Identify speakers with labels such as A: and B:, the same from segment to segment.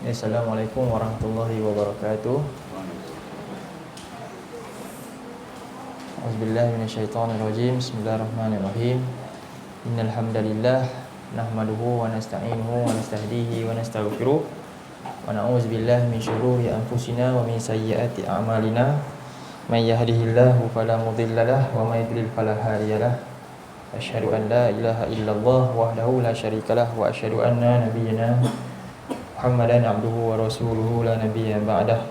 A: Assalamualaikum warahmatullahi wabarakatuh. A'udzubillahi minasyaitonirrajim. Bismillahirrahmanirrahim. Innal hamdalillah nahmaduhu wa nasta'inuhu wa nastahdihi wa nastaghfiruh wa na'udzubillahi min syururi anfusina wa min sayyiati a'malina. May yahdihillahu fala mudhillalah wa may yudlil fala hadiyalah. Asyhadu an la ilaha illallah wahdahu la syarikalah wa asyhadu anna nabiyyana Muhammadan abduhu wa rasuluhu la nabiyya ba'dah.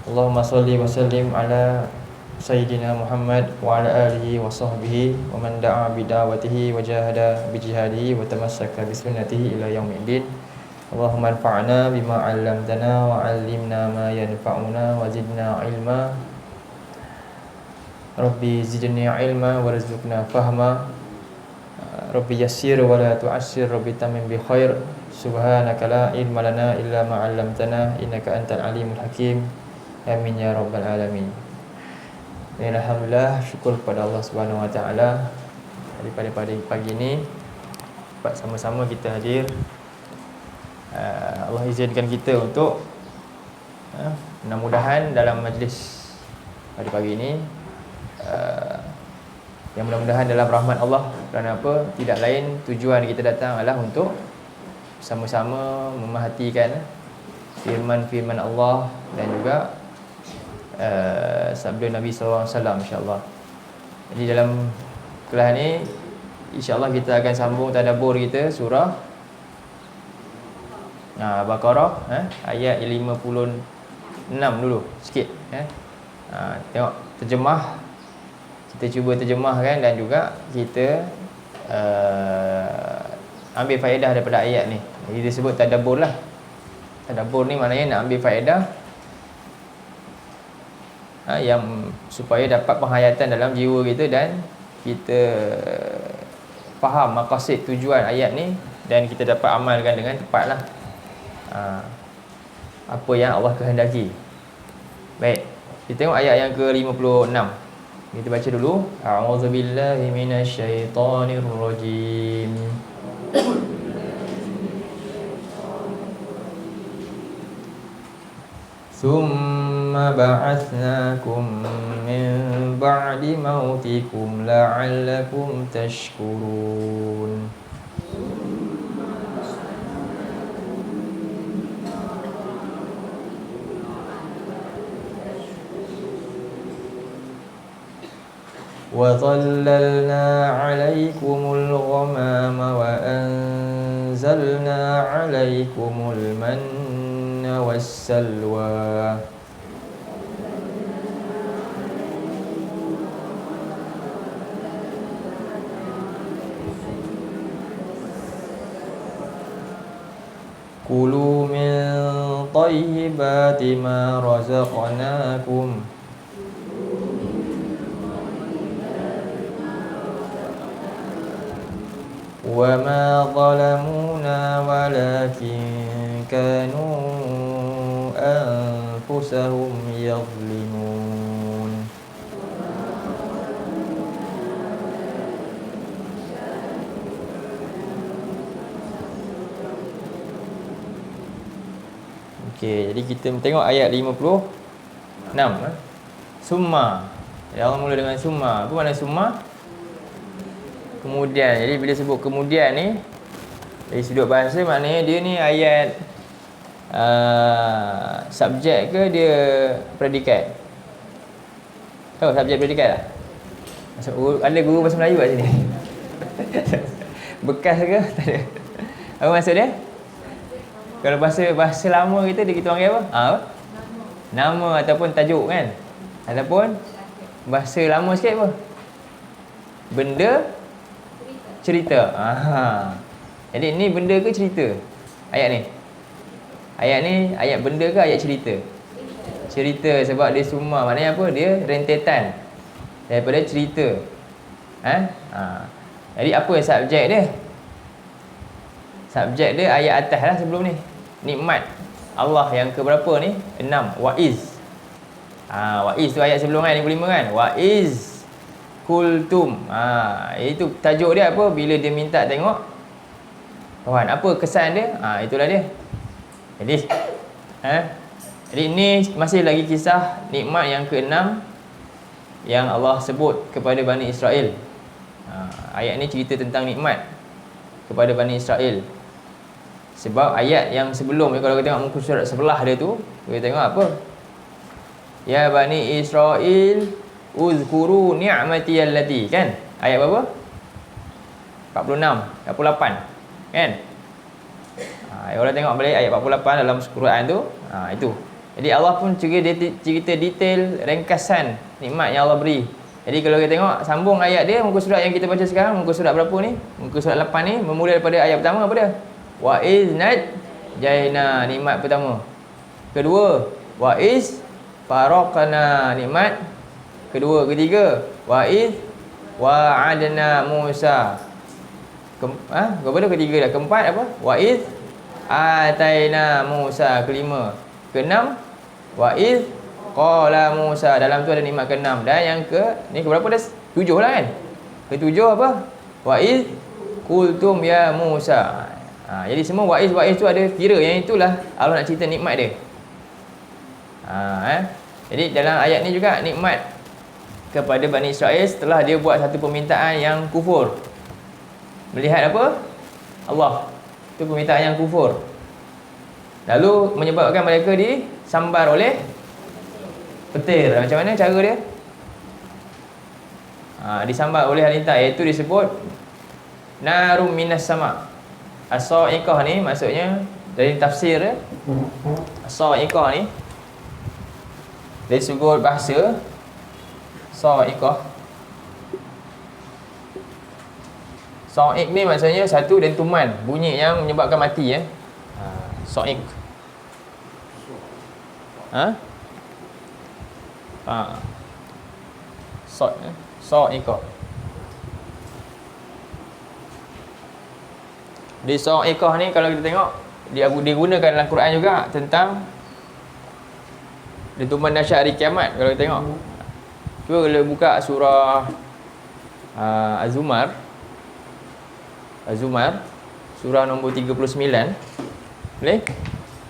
A: Allahumma salli wa sallim ala sayyidina Muhammad wa ala alihi wa sahbihi wa man da'a bi da'watihi wa jahada bi jihadihi wa tamassaka bi sunnatihi ila yaumiddin. Allahumma anfa'na bima 'allamtana wa 'allimna ma yanfa'una wa zidna ilma. Rabbi zidni ilma warzuqna fahma. Rabbi yassir wa la tu'assir, Rabbi tamim bi khair. Subhanaka la ilma lana illa ma 'allamtana innaka antal alimul hakim. Amin ya rabbal alamin. Alhamdulillah, syukur kepada Allah Subhanahu wa taala daripada pagi ini sama-sama kita hadir. Allah izinkan kita untuk mudah-mudahan dalam majlis pada pagi ini yang mudah-mudahan dalam rahmat Allah. Kerana apa? Tidak lain tujuan kita datang adalah untuk sama-sama memerhatikan firman-firman Allah dan juga sabda Nabi SAW, insya-Allah. Jadi dalam kelas ni insya-Allah kita akan sambung tadabbur kita surah Baqarah ayat 56 dulu sikit tengok terjemah. Kita cuba terjemahkan dan juga kita ambil faedah daripada ayat ni. Jadi disebut tadabbur lah. Tadabbur ni maknanya nak ambil faedah yang supaya dapat penghayatan dalam jiwa kita dan kita faham maqasid tujuan ayat ni dan kita dapat amalkan dengan tepat lah apa yang Allah kehendaki. Baik, kita tengok ayat yang ke-56. Kita baca dulu. A'udzubillahi minasyaitonir rajim. Thumma ba'atsnakum min ba'di mautikum la'allakum tashkurun. وَظَلَّلْنَا عَلَيْكُمُ الْغَمَامَ وَأَنزَلْنَا عَلَيْكُمُ الْمَنَّ وَالسَّلْوَىٰ كُلُوا مِن طَيِّبَاتِ مَا رَزَقْنَاكُمْ وَمَا ظَلَمُونَا وَلَكِنْ كَانُوا أَنفُسَهُمْ يَظْلِمُونَ. Okey, jadi kita tengok ayat 56. Summa. Ya, Allah mula dengan summa. Apa makna summa? Kemudian. Jadi bila sebut kemudian ni dari sudut bahasa maknanya dia ni ayat subjek ke dia predikat? Tahu subjek predikat tak? Ada guru bahasa Melayu kat sini? Bekas ke? Tak ada. Apa maksud dia? Kalau bahasa lama kita dia kita panggil apa? Apa? Nama ataupun tajuk kan? Ataupun bahasa lama sikit apa? Benda cerita. Jadi ni benda ke cerita? Ayat ni. Ayat ni ayat benda ke ayat cerita? Cerita, sebab dia summa. Maknanya apa? Dia rentetan daripada cerita. Jadi apa subjek dia? Subjek dia ayat atas lah sebelum ni. Nikmat Allah yang ke berapa ni? 6. Wa'iz. Wa'iz tu ayat sebelum kan, 55 kan? Wa'iz kultum. Itu tajuk dia apa? Bila dia minta tengok Tuhan. Apa kesan dia? Itulah dia. Jadi ini masih lagi kisah nikmat yang ke-6 yang Allah sebut kepada Bani Israel. Ayat ni cerita tentang nikmat kepada Bani Israel. Sebab ayat yang sebelum ni, kalau kita tengok muka surat sebelah dia tu, kita tengok apa? Ya Bani Israel uzkuru ni'mati allati, kan? Ayat berapa? 46, 48, kan? Orang tengok balik ayat 48 dalam Quran tu, itu. Jadi Allah pun cerita detail ringkasan nikmat yang Allah beri. Jadi kalau kita tengok sambung ayat dia, muka surat yang kita baca sekarang, muka surat berapa ni? Muka surat 8 ni, bermula daripada ayat pertama apa dia? Wa iz najjayna, nikmat pertama. Kedua, wa iz faraqna, nikmat kedua. Ketiga, wa iz wa'adna Musa. Kepada ketiga dah. Keempat apa? Wa iz ataina Musa. Kelima. Keenam, wa iz qala Musa. Dalam tu ada nikmat keenam. Dan yang ni ke berapa dah? 7 lah kan? Ketujuh apa? Wa iz qultum ya Musa. Jadi semua wa iz tu ada kira. Yang itulah Allah nak cerita nikmat dia. Jadi dalam ayat ni juga nikmat kepada Bani Israel setelah dia buat satu permintaan yang kufur. Melihat apa? Allah. Itu permintaan yang kufur. Lalu menyebabkan mereka disambar oleh petir. Macam mana cara dia? Disambar oleh halilintar, iaitu disebut narum minas sama. As-sa'iqah ni maksudnya dari tafsir dia, as-sa'iqah ni dari sudut bahasa, sa'iqah, sa'iq ni maksudnya satu dentuman, bunyi yang menyebabkan mati ya. Sa'iq. Sa'iqah. Di sa'iqah ni kalau kita tengok dia digunakan dalam Quran juga tentang dentuman dahsyat hari kiamat. Kalau kita tengok, cuba kalau buka surah Az-Zumar, surah nombor 39. Boleh?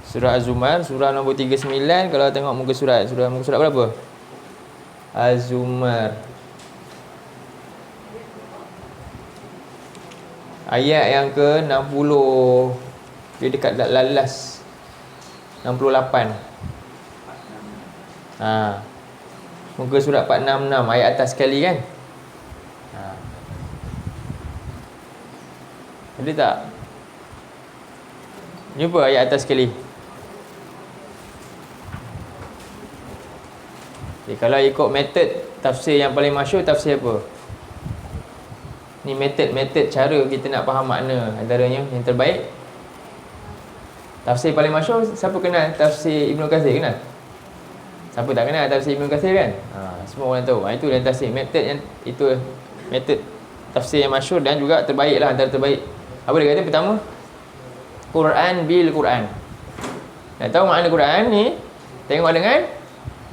A: Surah Az-Zumar, surah nombor 39. Kalau tengok muka surat berapa? Az-Zumar, ayat yang ke-60. Dia dekat lalas 68. Muka surat 466, ayat atas sekali kan? Ada tak? Jumpa ayat atas sekali. Jadi, kalau ikut metod tafsir yang paling masyhur, tafsir apa? Ni metod cara kita nak faham makna. Antaranya yang terbaik, tafsir paling masyhur, siapa kenal tafsir Ibnu Katsir? Kenal? Siapa tak kenal tafsir Ibnu Katsir kan? Semua orang tahu. Itu dan tafsir, metod yang itu, metod tafsir yang masyhur dan juga terbaik lah, antara terbaik. Apa dia kata? Pertama, Quran bil Quran. Nak tahu makna Quran ni, tengok dengan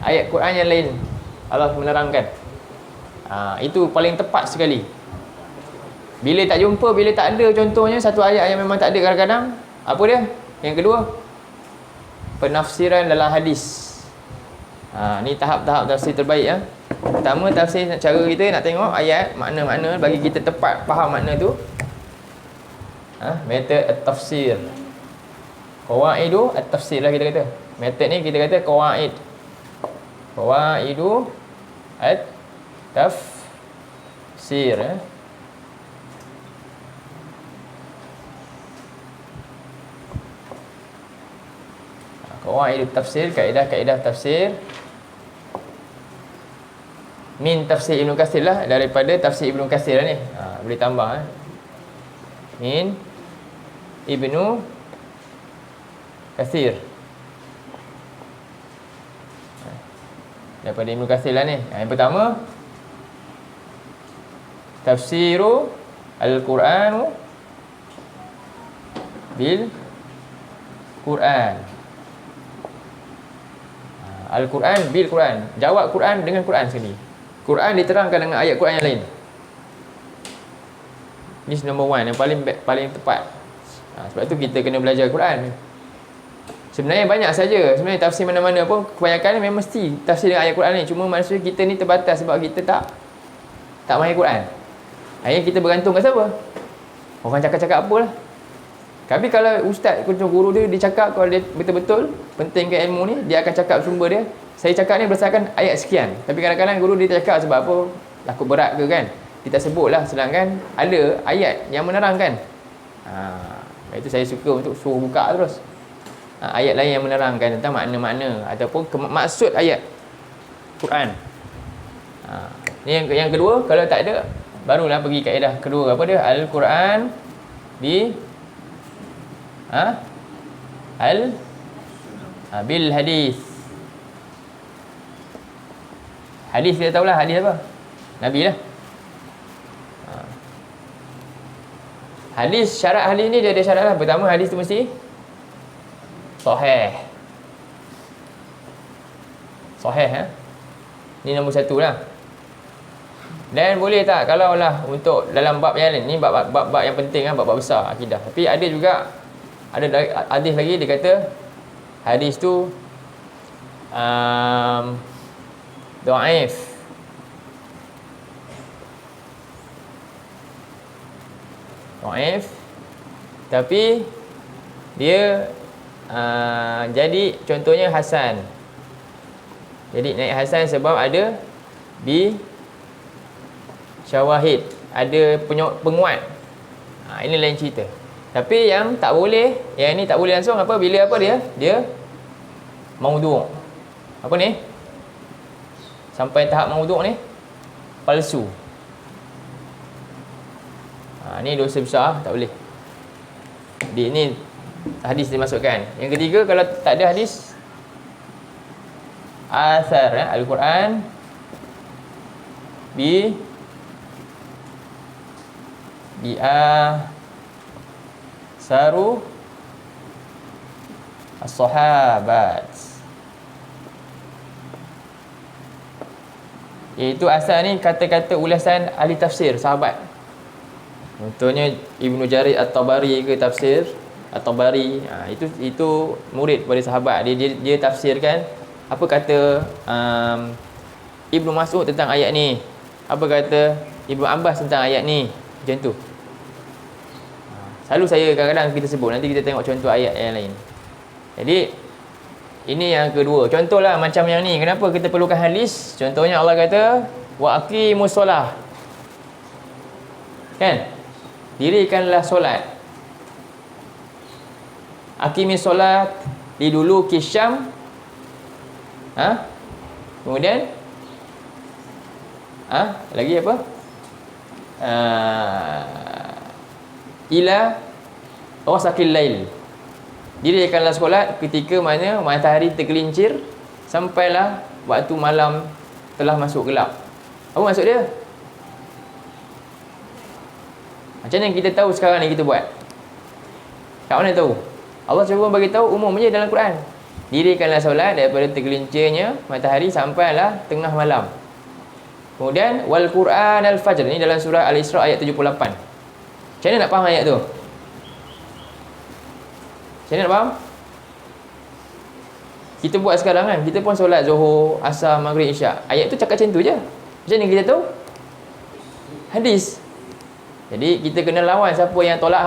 A: ayat Quran yang lain. Allah menerangkan. Itu paling tepat sekali. Bila tak jumpa, bila tak ada contohnya, satu ayat yang memang tak ada kadang-kadang, apa dia? Yang kedua, penafsiran dalam hadis. Ni tahap-tahap tafsir terbaik ya. Pertama, tafsir cara kita nak tengok ayat, makna-makna, bagi kita tepat faham makna tu. Metod at-tafsir. Qawaidu at-tafsir lah kita kata. Metod ni kita kata qawaid. Qawaidu at-tafsir. Qawaid tafsir, kaedah-kaedah tafsir. Min tafsir Ibnu Katsir lah, daripada tafsir Ibnu Katsir lah ni. Boleh tambah min Ibnu Katsir. Daripada Ibnu Katsir lah ni. Yang pertama, tafsiru Al-Qur'anu bil Quran. Al-Quran bil Quran. Jawab Quran dengan Quran sendiri. Quran diterangkan dengan ayat Quran yang lain. Ini number one, yang paling tepat. Sebab tu kita kena belajar Quran. Sebenarnya banyak saja. Sebenarnya tafsir mana-mana pun kebanyakan memang mesti tafsir dengan ayat Quran ni. Cuma maksudnya kita ni terbatas sebab kita tak mahir Quran. Akhirnya kita bergantung kat siapa? Orang cakap-cakap apalah. Tapi kalau ustaz, guru dia cakap, kalau dia betul-betul pentingkan ilmu ni, dia akan cakap sumber dia. Saya cakap ni berdasarkan ayat sekian. Tapi kadang-kadang guru dia cakap sebab apa? Takut berat ke kan? Kita sebutlah, sedangkan ada ayat yang menerangkan. Itu saya suka untuk suruh buka terus. Ayat lain yang menerangkan tentang makna-makna ataupun maksud ayat Quran. Ni yang kedua, kalau tak ada, barulah pergi kaedah kedua. Apa dia? Al-Quran bil hadis. Hadis kita tahulah, hadis apa? Nabi lah. Hadis, syarat hadis ni dia ada syarat lah. Pertama, hadis tu mesti sahih. Sahih ni nombor satu lah. Dan boleh tak kalau lah untuk dalam bab yang lain, ni bab yang penting lah, bab besar akidah. Tapi ada juga, ada hadis lagi dia kata hadis tu dhaif. Dhaif. Tapi dia jadi contohnya hasan. Jadi naik hasan sebab ada syawahid, ada penguat. Ini lain cerita. Tapi yang tak boleh, yang ni tak boleh langsung apa? Bila apa dia maudhu'. Apa ni? Sampai tahap maudhu' ni palsu. Ni dosa besar, tak boleh. Ni hadis dimasukkan. Yang ketiga, kalau tak ada hadis, athar Al-Quran saru as-sahabat. Iaitu asal ni kata-kata ulasan ahli tafsir, sahabat. Contohnya Ibnu Jarir At-Tabari ke tafsir At-Tabari, itu murid kepada sahabat. Dia tafsirkan apa kata Ibnu Mas'ud tentang ayat ni, apa kata Ibnu Abbas tentang ayat ni, macam tu. Selalu saya kadang-kadang kita sebut, nanti kita tengok contoh ayat yang lain. Jadi ini yang kedua. Contohlah macam yang ni, kenapa kita perlukan hadis? Contohnya Allah kata wa aqimus solah, kan? Dirikanlah solat. Aqimis solat di dulu Syam. Kemudian lagi apa? Ila ghasaqil lail. Dirikanlah solat ketika mana matahari tergelincir sampailah waktu malam telah masuk gelap. Apa maksud dia? Macam mana kita tahu sekarang ni kita buat? Kat mana tahu? Allah cuba bagi tahu umum je dalam Quran. Dirikanlah solat daripada tergelincirnya matahari sampailah tengah malam. Kemudian wal Quran al-fajr, ni dalam surah Al-Isra ayat 78. Macam mana nak faham ayat tu? Macam mana nak faham? Kita buat sekarang kan, kita pun solat Zuhur, Asar, Maghrib, Isyak. Ayat tu cakap macam tu je. Macam mana kita tahu? Hadis. Jadi kita kena lawan siapa yang tolak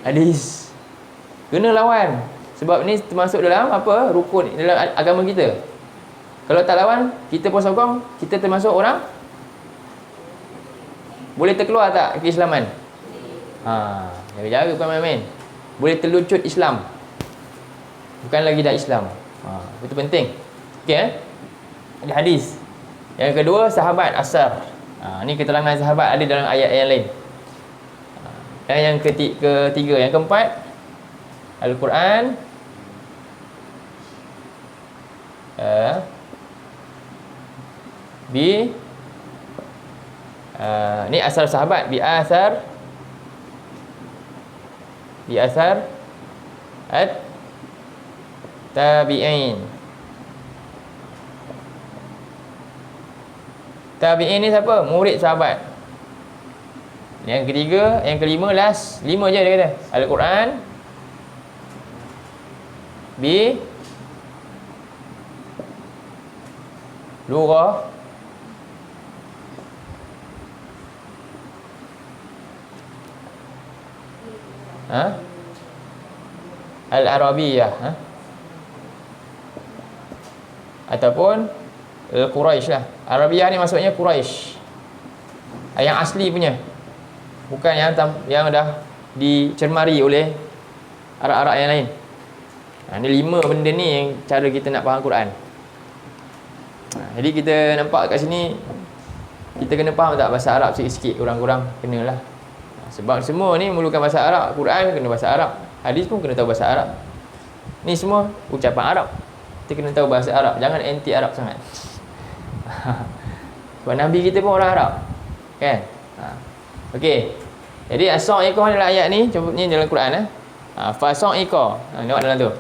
A: hadis. Kena lawan. Sebab ni termasuk dalam apa? Rukun dalam agama kita. Kalau tak lawan, kita pun sokong, kita termasuk orang boleh terkeluar tak keislaman? Jaga-jaga bukan main-main. Boleh terlucut Islam. Bukan lagi dah Islam. Itu penting. Okey Ada hadis. Yang kedua, sahabat asar. Ni keterangan sahabat ada dalam ayat yang lain. Dan yang ketiga, yang keempat, Al-Quran ni asar sahabat, bi asar at-tabi'in. Tabi'in ni siapa? Murid sahabat. Yang ketiga, yang kelima, last, 5 je dia kata. Al-Quran bi lughah al-Arabiyah, ataupun Quraisy lah. Arabiyah ni maksudnya Quraisy, yang asli punya, bukan yang dah dicermari oleh Arab-Arab yang lain. Ni 5 benda ni yang cara kita nak faham Quran. Jadi kita nampak kat sini, kita kena faham tak bahasa Arab sikit-sikit, kurang-kurang kenalah. Sebab semua ni memerlukan bahasa Arab. Quran kena bahasa Arab, hadis pun kena tahu bahasa Arab. Ni semua ucapan Arab, kita kena tahu bahasa Arab. Jangan anti Arab sangat. Sebab Nabi kita pun orang Arab, kan? Okey. Jadi as-sa'iqah dalam ayat ni, cuba ni dalam Quran fa-sa'iqah. Tengok dalam tu.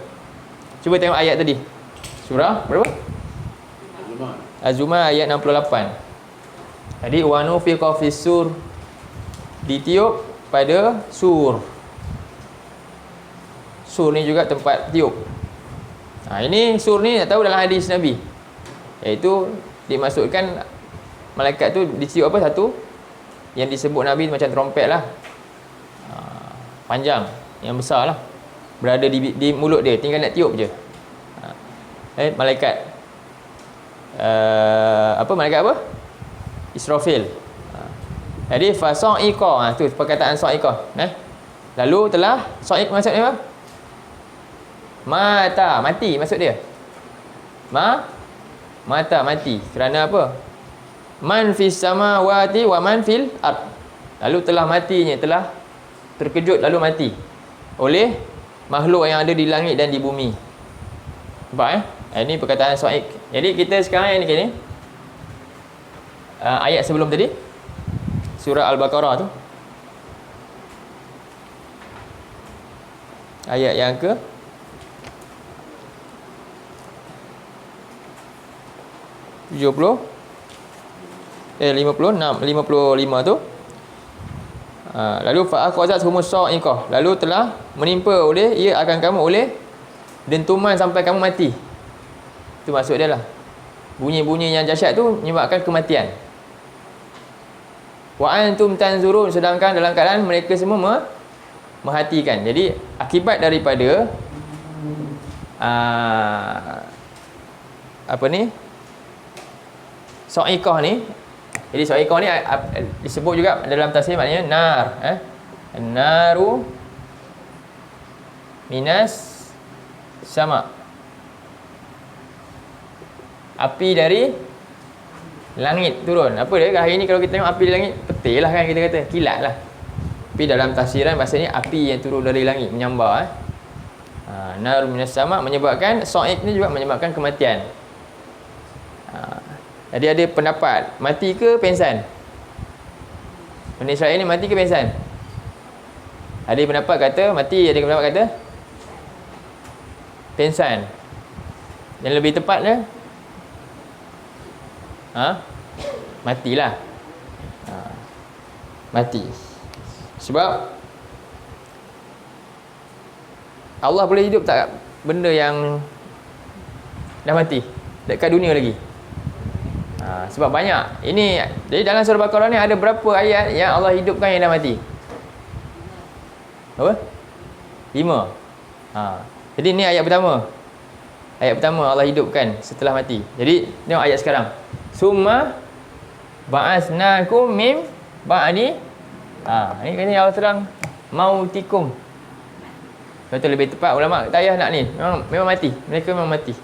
A: Cuba tengok ayat tadi. Surah berapa? Az-Zumar ayat 68. Jadi wa nufiqa fis-sur, ditiup pada sur. Sur ni juga tempat tiup. Ini sur ni tak tahu dalam hadis Nabi, iaitu dimaksudkan malaikat tu ditiup apa? Satu yang disebut Nabi macam trompet lah, panjang, yang besar lah, berada di mulut dia, tinggal nak tiup je. Malaikat malaikat apa? Israfil. Jadi fa-sa'iqah, tu perkataan sa'iqah. Lalu telah, sa'iq maksudnya apa? Mati maksud dia. Mata mati. Kerana apa? Man fis samawati wa man fil ard. Lalu telah matinya, telah terkejut lalu mati oleh makhluk yang ada di langit dan di bumi. Nampak ini perkataan sa'iq. Jadi kita sekarang yang ni ayat sebelum tadi, surah Al-Baqarah tu, ayat yang ke 55 tu. Lalu fa'akhazat humus sa'iqah, lalu telah menimpa oleh ia akan kamu oleh dentuman sampai kamu mati. Itu maksud dia lah. Bunyi-bunyi yang dahsyat tu menyebabkan kematian. Wa antum tanzurun, sedangkan dalam keadaan mereka semua merhatikan. Jadi akibat daripada sa'iqah ni. Jadi sa'iqah ni disebut juga dalam tafsir, maknanya nar. Naru minas sama, api dari langit turun. Apa dia? Hari ni kalau kita tengok api dari langit, petir lah kan, kita kata kilat lah. Tapi dalam tafsiran bahasanya api yang turun dari langit, menyambar. Nar minas sama menyebabkan, sa'iq ni juga menyebabkan kematian. Jadi ada pendapat, mati ke pengsan? Bani Israel ni mati ke pengsan? Ada pendapat kata mati, ada pendapat kata pengsan. Yang lebih tepatnya matilah. Mati. Sebab Allah boleh hidup tak benda yang dah mati dekat dunia lagi? Sebab banyak. Ini jadi dalam surah Baqarah ni ada berapa ayat yang Allah hidupkan yang dah mati? Apa? 5. Jadi ni ayat pertama. Ayat pertama Allah hidupkan setelah mati. Jadi tengok ayat sekarang. Summa ba'asnakum mim ba'di. Ni kata Allah terang mautikum. Kata lebih tepat ulama tak payah nak ni. Memang mati. Mereka memang mati.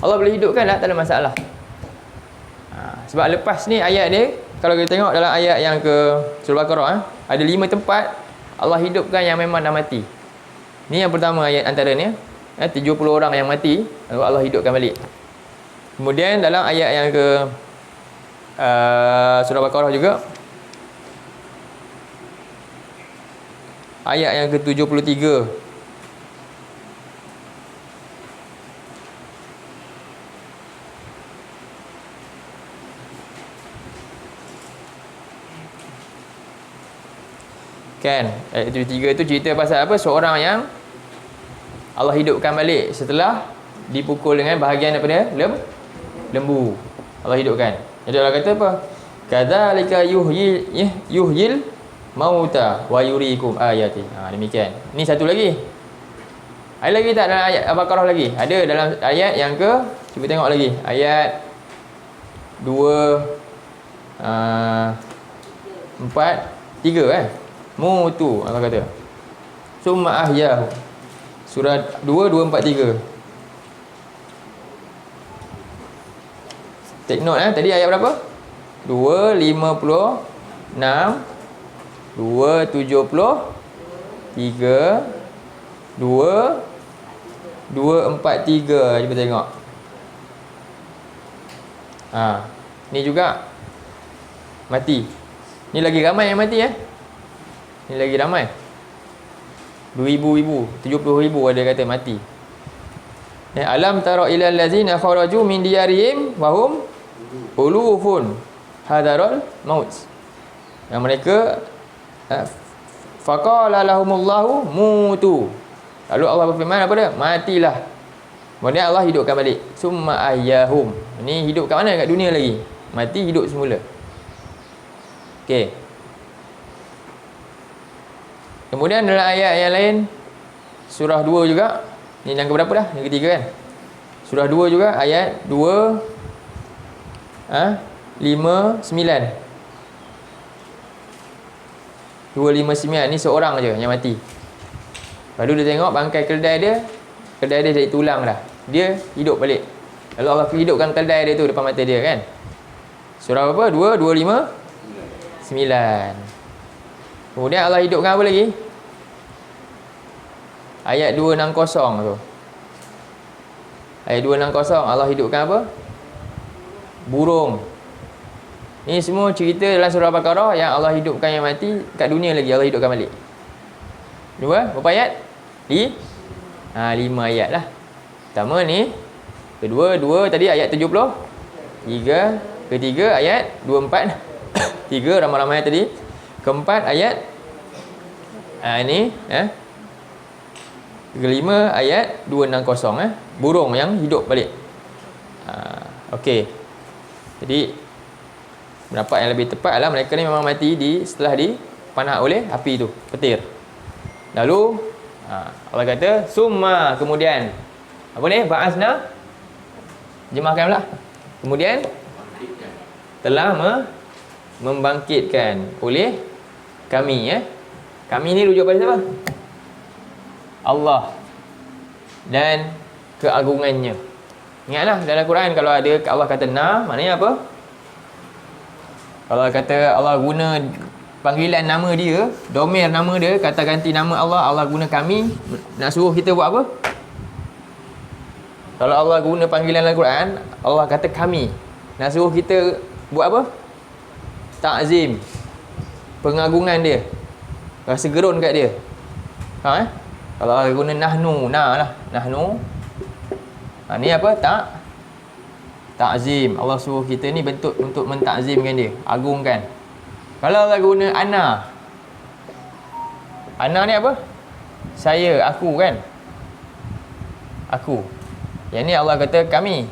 A: Allah boleh hidupkan lah, tak ada masalah. Sebab lepas ni ayat dia, kalau kita tengok dalam ayat yang ke surah Baqarah, ada 5 tempat Allah hidupkan yang memang dah mati. Ni yang pertama ayat antaranya, 70 orang yang mati, lalu Allah hidupkan balik. Kemudian dalam ayat yang ke surah Baqarah juga, ayat yang ke-73, kan, ayat 73 tu cerita pasal apa? Seorang yang Allah hidupkan balik setelah dipukul dengan bahagian daripada lembu. Allah hidupkan. Jadi Allah kata apa? Kadzalika yuhyil mauta wa yuriikum ayati. Demikian. Ni satu lagi. Ada lagi tak dalam ayat Al-Baqarah lagi? Ada dalam ayat yang ke, cuba tengok lagi. Ayat 2 4 3 Mutu, Allah kata. Summa ahyahu. Surah 2, 2, 4, 3. Take note tadi ayat berapa? 2, 56, 2, 70, 3, 2, 2, 4, 3. Cuba tengok. Ni juga mati. Ni lagi ramai yang mati Ni lagi ramai. 70,000 ada kata mati. Alam tara ilal ladzina kharaju min diyarihim wa hum ulufun hadarul maut. Yang mereka faqala lahumullahu mutu. Lalu Allah berfirman apa dia? Matilah. Kemudian Allah hidupkan balik. Summa ahyahum. Ini hidup kat mana? Kat dunia lagi. Mati, hidup semula. Okey. Kemudian dalam ayat yang lain, surah 2 juga. Ni yang keberapa dah? Yang ketiga kan? Surah 2 juga, ayat 2, 5, 9. 259. Ni seorang je yang mati. Lalu dia tengok bangkai keledai dia jadi tulang dah. Dia hidup balik. Lalu Allah hidupkan keledai dia tu depan mata dia kan. Surah apa? 2, 259. Kemudian Allah hidupkan apa lagi? Ayat 260 tu. Ayat 260 Allah hidupkan apa? Burung. Ini semua cerita dalam surah Baqarah yang Allah hidupkan yang mati, kat dunia lagi Allah hidupkan balik. Berapa ayat? 5 ayat lah. Pertama ni, kedua tadi ayat 70, ketiga ayat 24, 3 ramai-ramai tadi. Keempat ayat kelima ayat 260 burung yang hidup balik. Okey. Jadi pendapat yang lebih tepat adalah mereka ni memang mati setelah dipanah oleh api tu, petir. Lalu Allah kata summa, kemudian apa ni? Ba'asna, jemahkan pula. Kemudian telah membangkitkan oleh kami. Kami ni rujuk pada siapa? Allah dan keagungannya. Ingatlah dalam Quran kalau ada Allah kata maknanya apa? Kalau kata Allah guna panggilan nama dia, domir nama dia, kata ganti nama Allah guna kami, nak suruh kita buat apa? Kalau Allah guna panggilan dalam Quran, Allah kata kami, nak suruh kita buat apa? Ta'zim, pengagungan dia, rasa gerun kat dia. Kalau Allah guna nahnu, nahnu, ni apa? Ta'zim. Allah suruh kita ni bentuk untuk mentakzimkan dia, agungkan. Kalau Allah guna ana ni apa? Saya, aku kan? Aku. Yang ni Allah kata kami.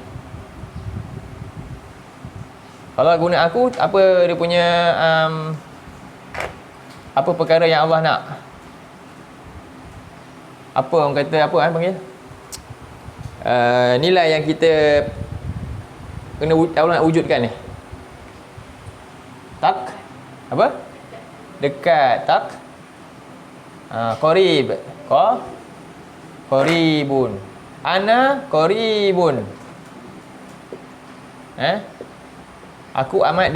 A: Kalau guna aku, apa dia punya apa perkara yang Allah nak? Apa orang kata panggil? Nilai yang kita kena Allah nak wujudkan ni. Apa? Dekat. Qarib. Qaribun. Ana qaribun. Aku amat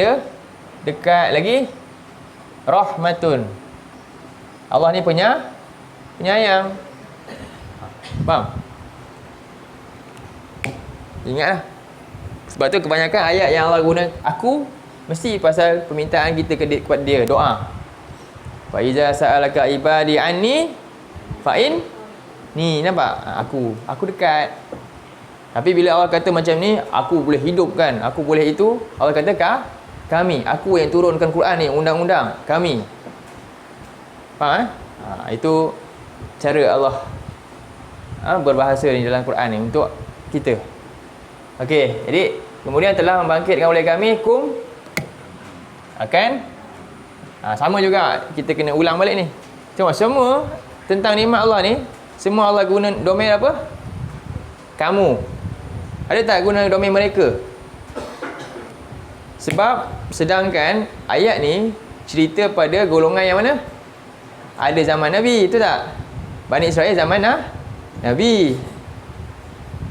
A: dekat. Lagi rahmatun. Allah ni penyayang. Faham? Ingatlah. Sebab tu kebanyakan ayat yang Allah guna aku mesti pasal permintaan kita kepada dia, doa. Fa iza sa'alaka ibadi anni fa'in ni, nampak? Aku dekat. Tapi bila Allah kata macam ni, aku boleh hidupkan, aku boleh itu, Allah kata kami, aku yang turunkan Quran ni, undang-undang, kami. Faham? Itu cara Allah berbahasa ni dalam Quran ni untuk kita. Okey, jadi kemudian telah membangkitkan oleh kami akan sama juga, kita kena ulang balik ni. Cuma semua tentang nikmat Allah ni, semua Allah guna domain apa? Kamu. Ada tak guna domain mereka? Sebab sedangkan ayat ni cerita pada golongan yang mana? Ada zaman Nabi, itu tak? Bani Israel zaman Nabi.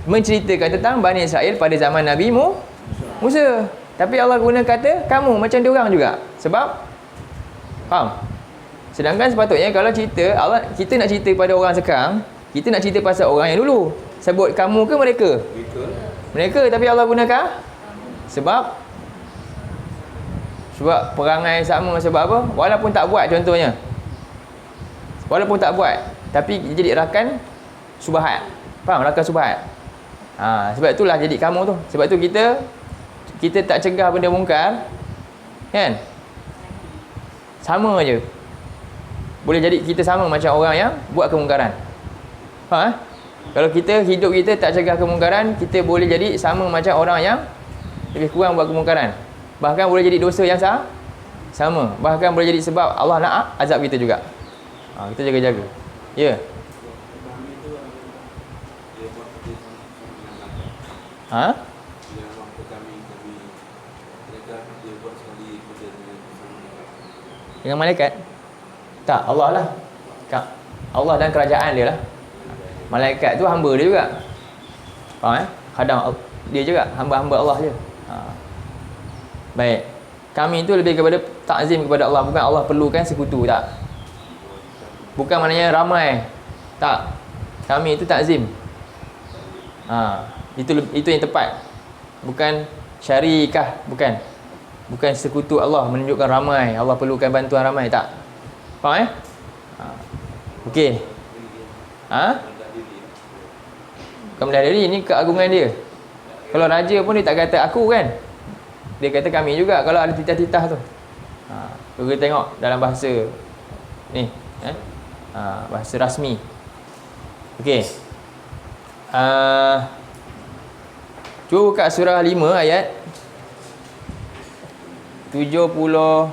A: Menceritakan tentang Bani Israel pada zaman Nabi Musa. Tapi Allah guna kata kamu, macam dia orang juga. Sebab faham? Sedangkan sepatutnya kalau cerita Allah, kita nak cerita pada orang sekarang, kita nak cerita pasal orang yang dulu. Sebut kamu ke mereka? Mereka. Tapi Allah gunakan sebab perangai sama. Sebab apa? Walaupun tak buat, contohnya, walaupun tak buat, tapi jadi rakan subahat. Faham? Rakan subahat. Sebab itulah jadi kamu tu. Sebab tu kita tak cegah benda mungkar, kan? Sama je. Boleh jadi kita sama macam orang yang buat kemungkaran. Kalau hidup kita tak cegah kemungkaran, kita boleh jadi sama macam orang yang lebih kurang buat kemungkaran. Bahkan boleh jadi dosa yang sama. Bahkan boleh jadi sebab Allah nak azab kita juga. Kita jaga-jaga. Ya. Dengan malaikat? Tak, Allah lah. Allah dan kerajaan dia lah. Malaikat tu hamba dia juga. Faham? Khadam dia juga, hamba-hamba Allah je. Baik. Kami tu lebih kepada takzim kepada Allah, bukan Allah perlukan sekutu, tak. Bukan maknanya ramai. Tak. Kami itu takzim. Itu yang tepat. Bukan syarikah, bukan. Bukan sekutu Allah menunjukkan ramai, Allah perlukan bantuan ramai, tak. Faham? Okey. Kemudian diri ini keagungan dia. Kalau raja pun dia tak kata aku, kan. Dia kata kami juga kalau ada titah-titah tu. Kita tengok dalam bahasa ni, bahasa rasmi. Okey. Cuba buka surah 5 ayat 79.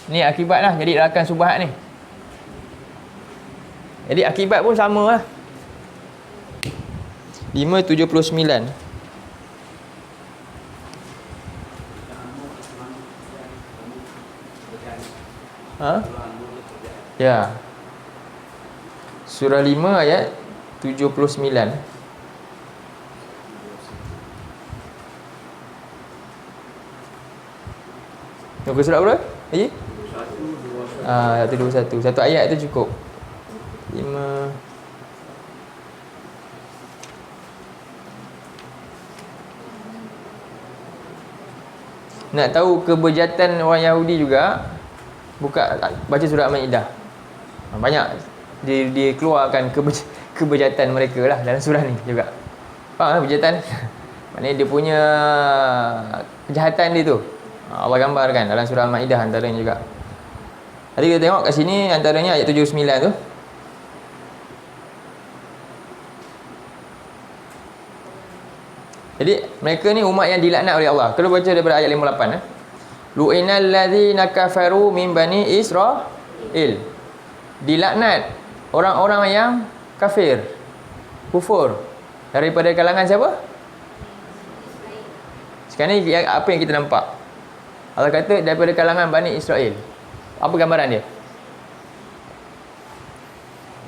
A: Ni akibat lah jadi rakan subahat ni. Jadi akibat pun sama lah. 5:79. Ya. Surah 5 ayat 79. Muka surat berapa? Lagi? 121. Satu ayat tu cukup. 5. Nak tahu kebejatan orang Yahudi juga, baca surah Al-Maidah. Banyak dia keluarkan kebejatan mereka lah dalam surah ni juga. Faham kebejatan? Maknanya dia punya kejahatan dia tu. Allah gambarkan dalam surah Al-Maidah antaranya juga. Tadi kita tengok kat sini antaranya ayat 79 tu. Jadi mereka ni umat yang dilaknat oleh Allah. Kalau baca daripada ayat 58, lu'inal ladzina kafaru min bani Israil. Dilaknat orang-orang yang kafir, kufur, daripada kalangan siapa? Sekarang ni apa yang kita nampak? Allah kata daripada kalangan Bani Israel. Apa gambaran dia?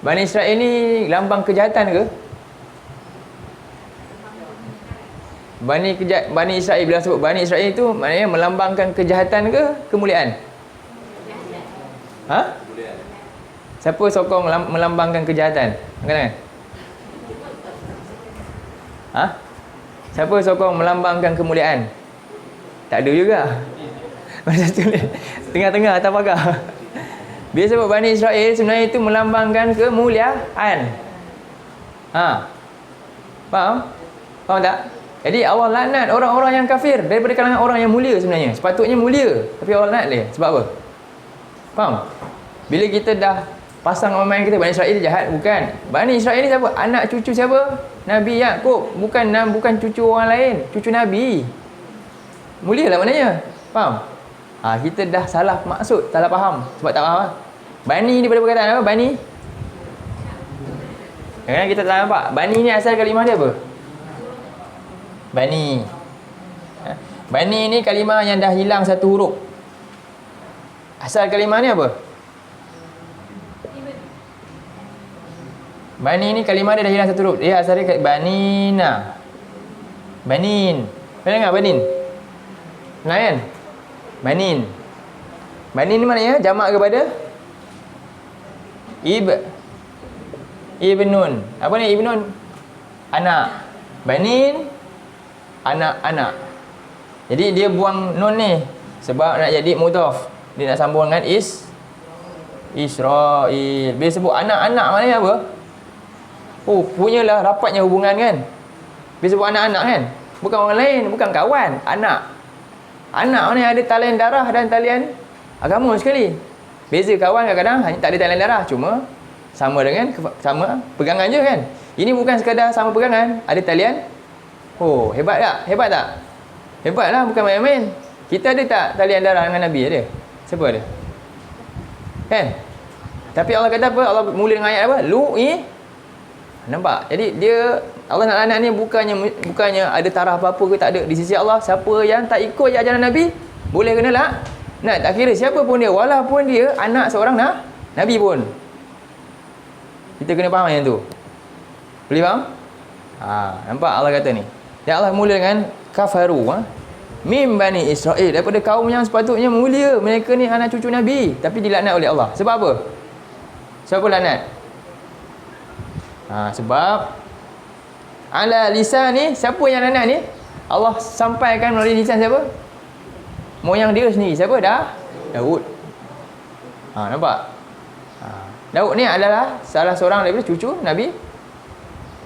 A: Bani Israel ni lambang kejahatan ke? Bani Israel, bila sebut Bani Israel itu maknanya melambangkan kejahatan ke kemuliaan? Ha? Siapa sokong melambangkan kejahatan? Angkat tangan. Ha? Siapa sokong melambangkan kemuliaan? Tak ada juga. Macam tu tengah-tengah atas pagar. Bila sebut Bani Israel sebenarnya itu melambangkan kemuliaan. Ha. Faham? Faham tak? Jadi Allah laknat orang-orang yang kafir daripada kalangan orang yang mulia sebenarnya. Sepatutnya mulia, tapi Allah laknat dia. Sebab apa? Faham? Bila kita dah pasang orang kita Bani Israel jahat, bukan. Bani Israel ni siapa? Anak cucu siapa? Nabi Yaqub. Bukan cucu orang lain, cucu Nabi. Mulia lah maknanya. Faham? Kita dah salah maksud, salah faham. Sebab tak faham. Bani ni daripada perkataan apa? Bani. Kadang-kadang kita tak nampak. Bani ni asal kalimah dia apa? Bani. Bani ni kalimah yang dah hilang satu huruf. Asal kalimah ni apa? Bani ni kalimah dia dah hilang satu huruf. Dia asal dia Banina. Banin. Kau dengar Banin? Kenal kan? Banin. Banin ni maknanya jamak kepada Ibnun. Apa ni Ibnun? Anak. Banin, anak-anak. Jadi dia buang nun ni sebab nak jadi mudhaf. Dia nak sambung dengan Israel. Bila sebut anak-anak maknanya apa? Oh, punyalah rapatnya hubungan kan. Bila sebut anak-anak kan, bukan orang lain, bukan kawan, anak. Anak maknanya ada talian darah dan talian agama sekali. Beza kawan kadang-kadang hanya tak ada talian darah, cuma sama pegangan je kan. Ini bukan sekadar sama pegangan, ada talian. Oh, hebat tak? Hebat tak? Hebatlah, bukan main-main. Kita ada tak talian darah dengan Nabi ada? Siapa ada? Kan? Tapi Allah kata apa? Allah mula dengan ayat apa? Nampak? Jadi dia Allah nak laknat ni bukannya ada taraf apa-apa ke, tak ada. Di sisi Allah, siapa yang tak ikut ajaran Nabi boleh kena laknat. Tak kira siapa pun dia, walaupun dia anak seorang Nabi pun. Kita kena faham yang tu. Boleh faham? Nampak Allah kata ni. Dan Allah mula dengan kafaru, mim Bani Israel, daripada kaum yang sepatutnya mulia. Mereka ni anak cucu Nabi, tapi dilaknat oleh Allah. Sebab apa? Sebab apa laknat? Sebab ala lisan ni, siapa yang laknat ni? Allah sampaikan melalui lisan siapa? Moyang dia sendiri. Siapa? Daud. Nampak? Daud ni adalah salah seorang daripada cucu Nabi,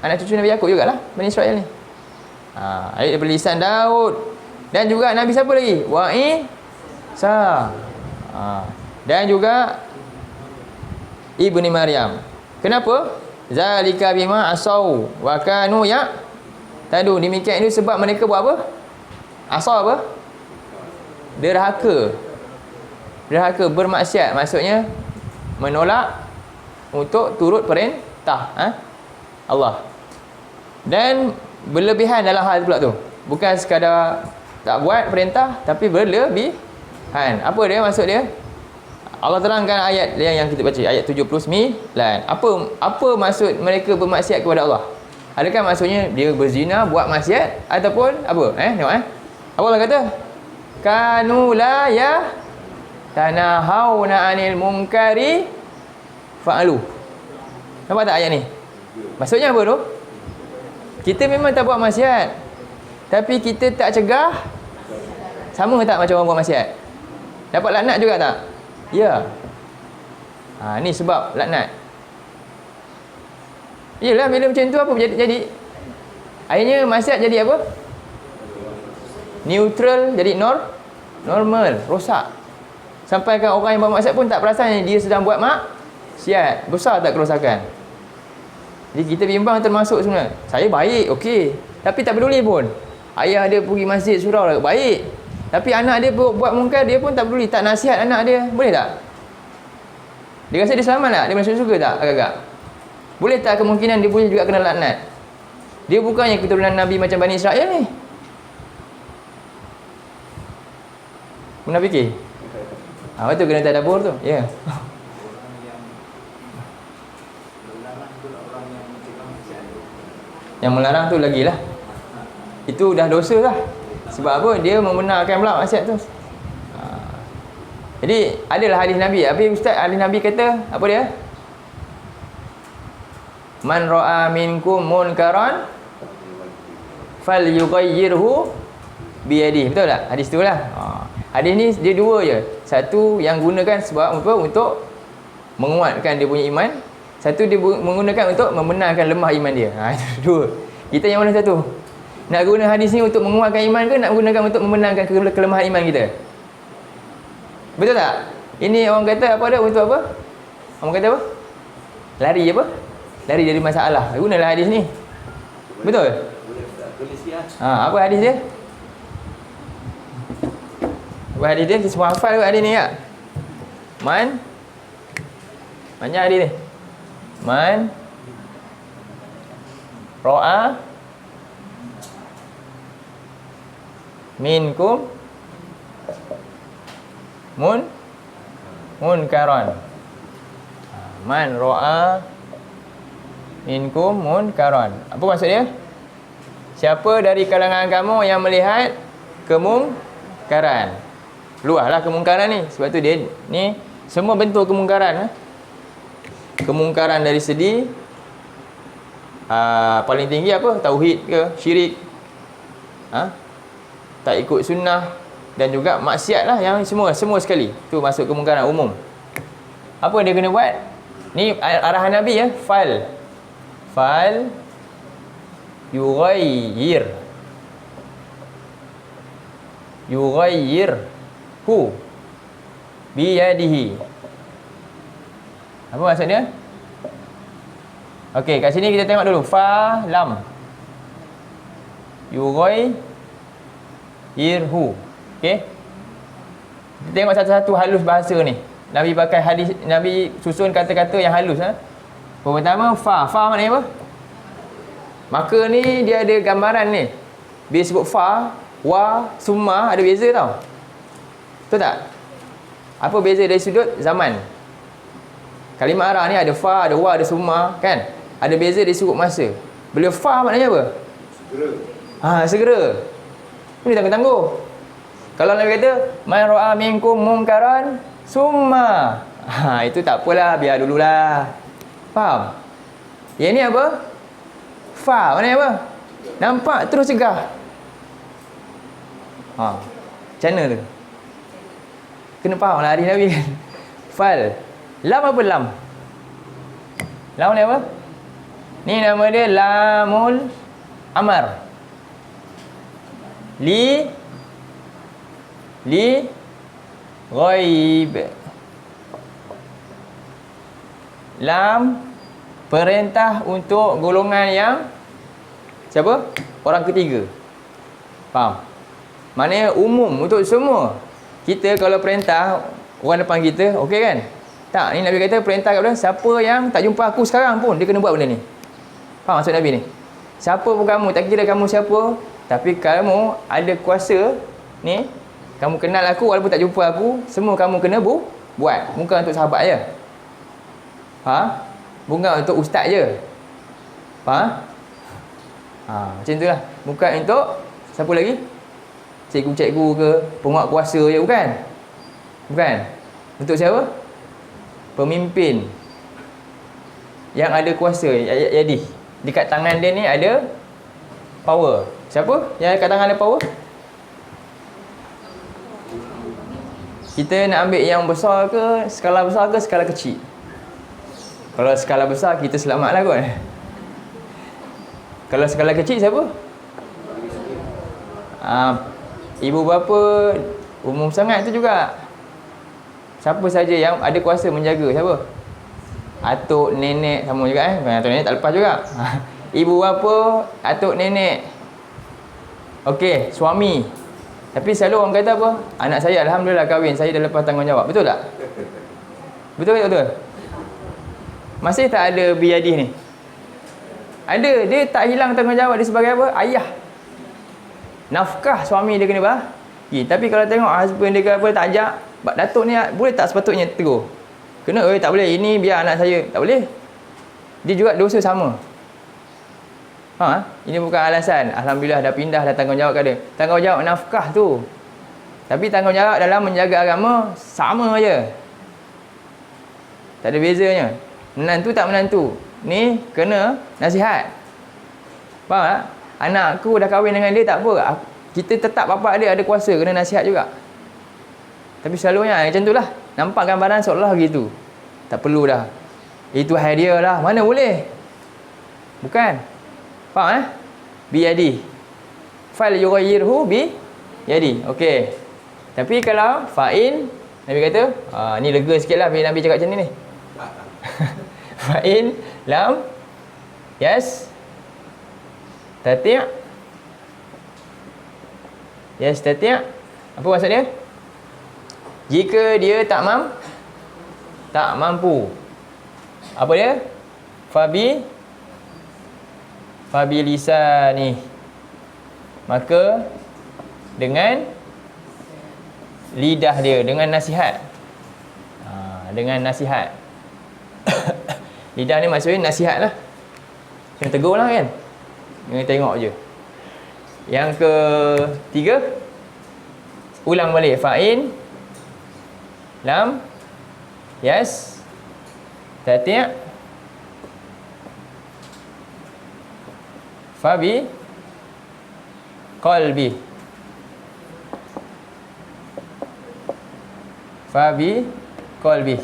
A: anak cucu Nabi Yaqub jugalah, Bani Israel ni. Ayat daripada lisan Daud. Dan juga Nabi siapa lagi? Wa Isa. Dan juga Ibni Maryam. Kenapa? Zalika bima asau wa kanu tadu. Demikian itu sebab mereka buat apa? Asau apa? Derhaka. Derhaka, bermaksiat. Maksudnya menolak untuk turut perintah Allah. Dan berlebihan dalam hal pula tu. Bukan sekadar tak buat perintah, tapi berlebihan. Apa dia maksud dia? Allah terangkan ayat yang kita baca, ayat 79. Apa maksud mereka bermaksiat kepada Allah? Adakah maksudnya dia berzina, buat maksiat, ataupun apa? Tengok apa Allah kata? Kanu la tanahawna 'anil munkari fa'alu. Nampak tak ayat ni? Maksudnya apa tu? Kita memang tak buat maksiat, tapi kita tak cegah. Sama tak macam orang buat maksiat? Dapat laknat juga tak? Ya. Ni sebab laknat. Yelah, bila macam tu apa jadi? Akhirnya maksiat jadi apa? Neutral, jadi normal, rosak. Sampaikan orang yang buat maksiat pun tak perasan dia sedang buat maksiat. Besar tak kerosakan? Jadi kita bimbang termasuk sebenarnya. Saya baik, okey, tapi tak peduli pun. Ayah dia pergi masjid surau, baik. Tapi anak dia buat mungkar, dia pun tak peduli, tak nasihat anak dia. Boleh tak? Dia rasa dia selamat tak? Dia masuk surga tak? Agak-agak. Boleh tak kemungkinan dia boleh juga kena laknat? Dia bukannya keturunan Nabi macam Bani Israel ni. Pernah fikir? Betul, kena tadabbur tu. Ya. Yang melarang tu lagilah. Itu dah dosa lah. Sebab apa? Dia membenarkan pula maksiat tu. Jadi adalah hadis Nabi. Habis ustaz, hadis Nabi kata apa dia? Man ra'a minkum munkaran falyughayyirhu biyadihi. Betul tak? Hadis tu lah. Hadis ni dia dua je. Satu yang gunakan sebab apa? Untuk menguatkan dia punya iman. Satu dia menggunakan untuk membenarkan lemah iman dia. Itu dua. Kita yang mana satu? Nak guna hadis ni untuk menguatkan iman ke nak gunakan untuk membenarkan kelemahan iman kita? Betul tak? Ini orang kata apa dah? Untuk apa? Orang kata apa? Lari apa? Lari dari masalah. Gunalah hadis ni. Betul? Apa hadis dia? Apa hadis dia? Kita semua hafal ke hadis ni tak? Banyak hadis ni. Man ra'a minkum munkaran. Man ra'a minkum munkaran. Apa maksud dia? Siapa dari kalangan kamu yang melihat kemungkaran? Luahlah kemungkaran ni. Sebab tu dia ni semua bentuk kemungkaran. Kemungkaran dari segi paling tinggi apa? Tauhid ke? Syirik? Tak ikut sunnah. Dan juga maksiat lah, yang semua sekali. Tu masuk kemungkaran umum. Apa dia kena buat? Ni arahan Nabi ya. Fal yughayyirhu biyadihi. Apa maksud dia? Okey, kat sini kita tengok dulu. Fa lam yughayyirhu. Okey. Kita tengok satu-satu halus bahasa ni. Nabi pakai hadis, Nabi susun kata-kata yang halus. Pertama, fa maknanya apa? Maka ni dia ada gambaran ni. Bila sebut fa, wa, summa ada beza tau. Betul tak? Apa beza dari sudut zaman? Kalimah Arab ni ada fa, ada wa, ada summa, kan? Ada beza dari sudut masa. Bila fa maknanya apa? Segera. Segera. Ini tangguh-tangguh. Kalau Nabi kata man ra'a minkum munkaran summa, itu tak apalah, biar dululah. Faham? Yang ni apa? Fa maknanya apa? Nampak terus cegah. Macam mana tu? Kena faham lah hadis Nabi kan. Fal. Lam apa lam? Lam ni apa? Ni nama dia lamul amar. Li ghaib. Lam perintah untuk golongan yang siapa? Orang ketiga. Faham? Maknanya umum untuk semua. Kita kalau perintah orang depan kita, okey kan? Tak, ni Nabi kata perintah kepada siapa yang tak jumpa aku sekarang pun dia kena buat benda ni. Faham maksud Nabi ni? Siapa pun kamu, tak kira kamu siapa, tapi kamu ada kuasa ni, kamu kenal aku walaupun tak jumpa aku, semua kamu kena buat. Bukan untuk sahabat je. Bukan untuk ustaz je. Faham? Macam tu lah. Bukan untuk siapa lagi? Cikgu-cikgu ke, penguat kuasa je, bukan? Bukan. Untuk siapa? Pemimpin yang ada kuasa. Jadi dekat tangan dia ni ada power. Siapa yang kat tangan ada power? Kita nak ambil yang besar ke, skala besar ke, skala kecil? Kalau skala besar, kita selamatlah kot. Kalau skala kecil, siapa? Ibu bapa umum sangat tu juga. Siapa saja yang ada kuasa menjaga, siapa? Atuk, nenek, sama juga Atuk, nenek tak lepas juga. Ibu bapa, atuk, nenek. Okey, suami. Tapi selalu orang kata apa? Anak saya alhamdulillah kahwin, saya dah lepas tanggungjawab. Betul tak? Betul. Masih tak ada biyadih ni? Ada, dia tak hilang tanggungjawab dia sebagai apa? Ayah. Nafkah suami dia kena bagi. Tapi kalau tengok husband dia ke apa tak ajak, datuk ni boleh tak sepatutnya tegur? Kena, tak boleh, ini biar anak saya. Tak boleh. Dia juga dosa sama. Ini bukan alasan. Alhamdulillah dah pindah, dah tanggungjawab kat dia. Tanggungjawab nafkah tu. Tapi tanggungjawab dalam menjaga agama sama je. Tak ada bezanya. Menantu tak menantu. Ni kena nasihat. Faham tak? Anak aku dah kahwin dengan dia tak apa. Kita tetap bapak dia ada kuasa, kena nasihat juga. Tapi selalunya macam tu lah. Nampak gambaran seolah gitu. Tak perlu dah. Itu hadiah lah. Mana boleh? Bukan. Faham Biyadi. Fal yughayyirhu biyadi. Okey. Tapi kalau fa'in, Nabi kata, ni lega sikit lah bila Nabi cakap macam ni. Fa'in lam yes tati' yes tati'. Apa maksud dia? Jika dia tak mampu. Apa dia? Fabi lisani. Maka dengan lidah dia, dengan nasihat. Dengan nasihat. Lidah ni maksudnya nasihat lah. Jangan tegur lah kan. Jangan tengok je. Yang ketiga, ulang balik. Fa'in lam yes tati' fabi qalbi. Fabi qalbi.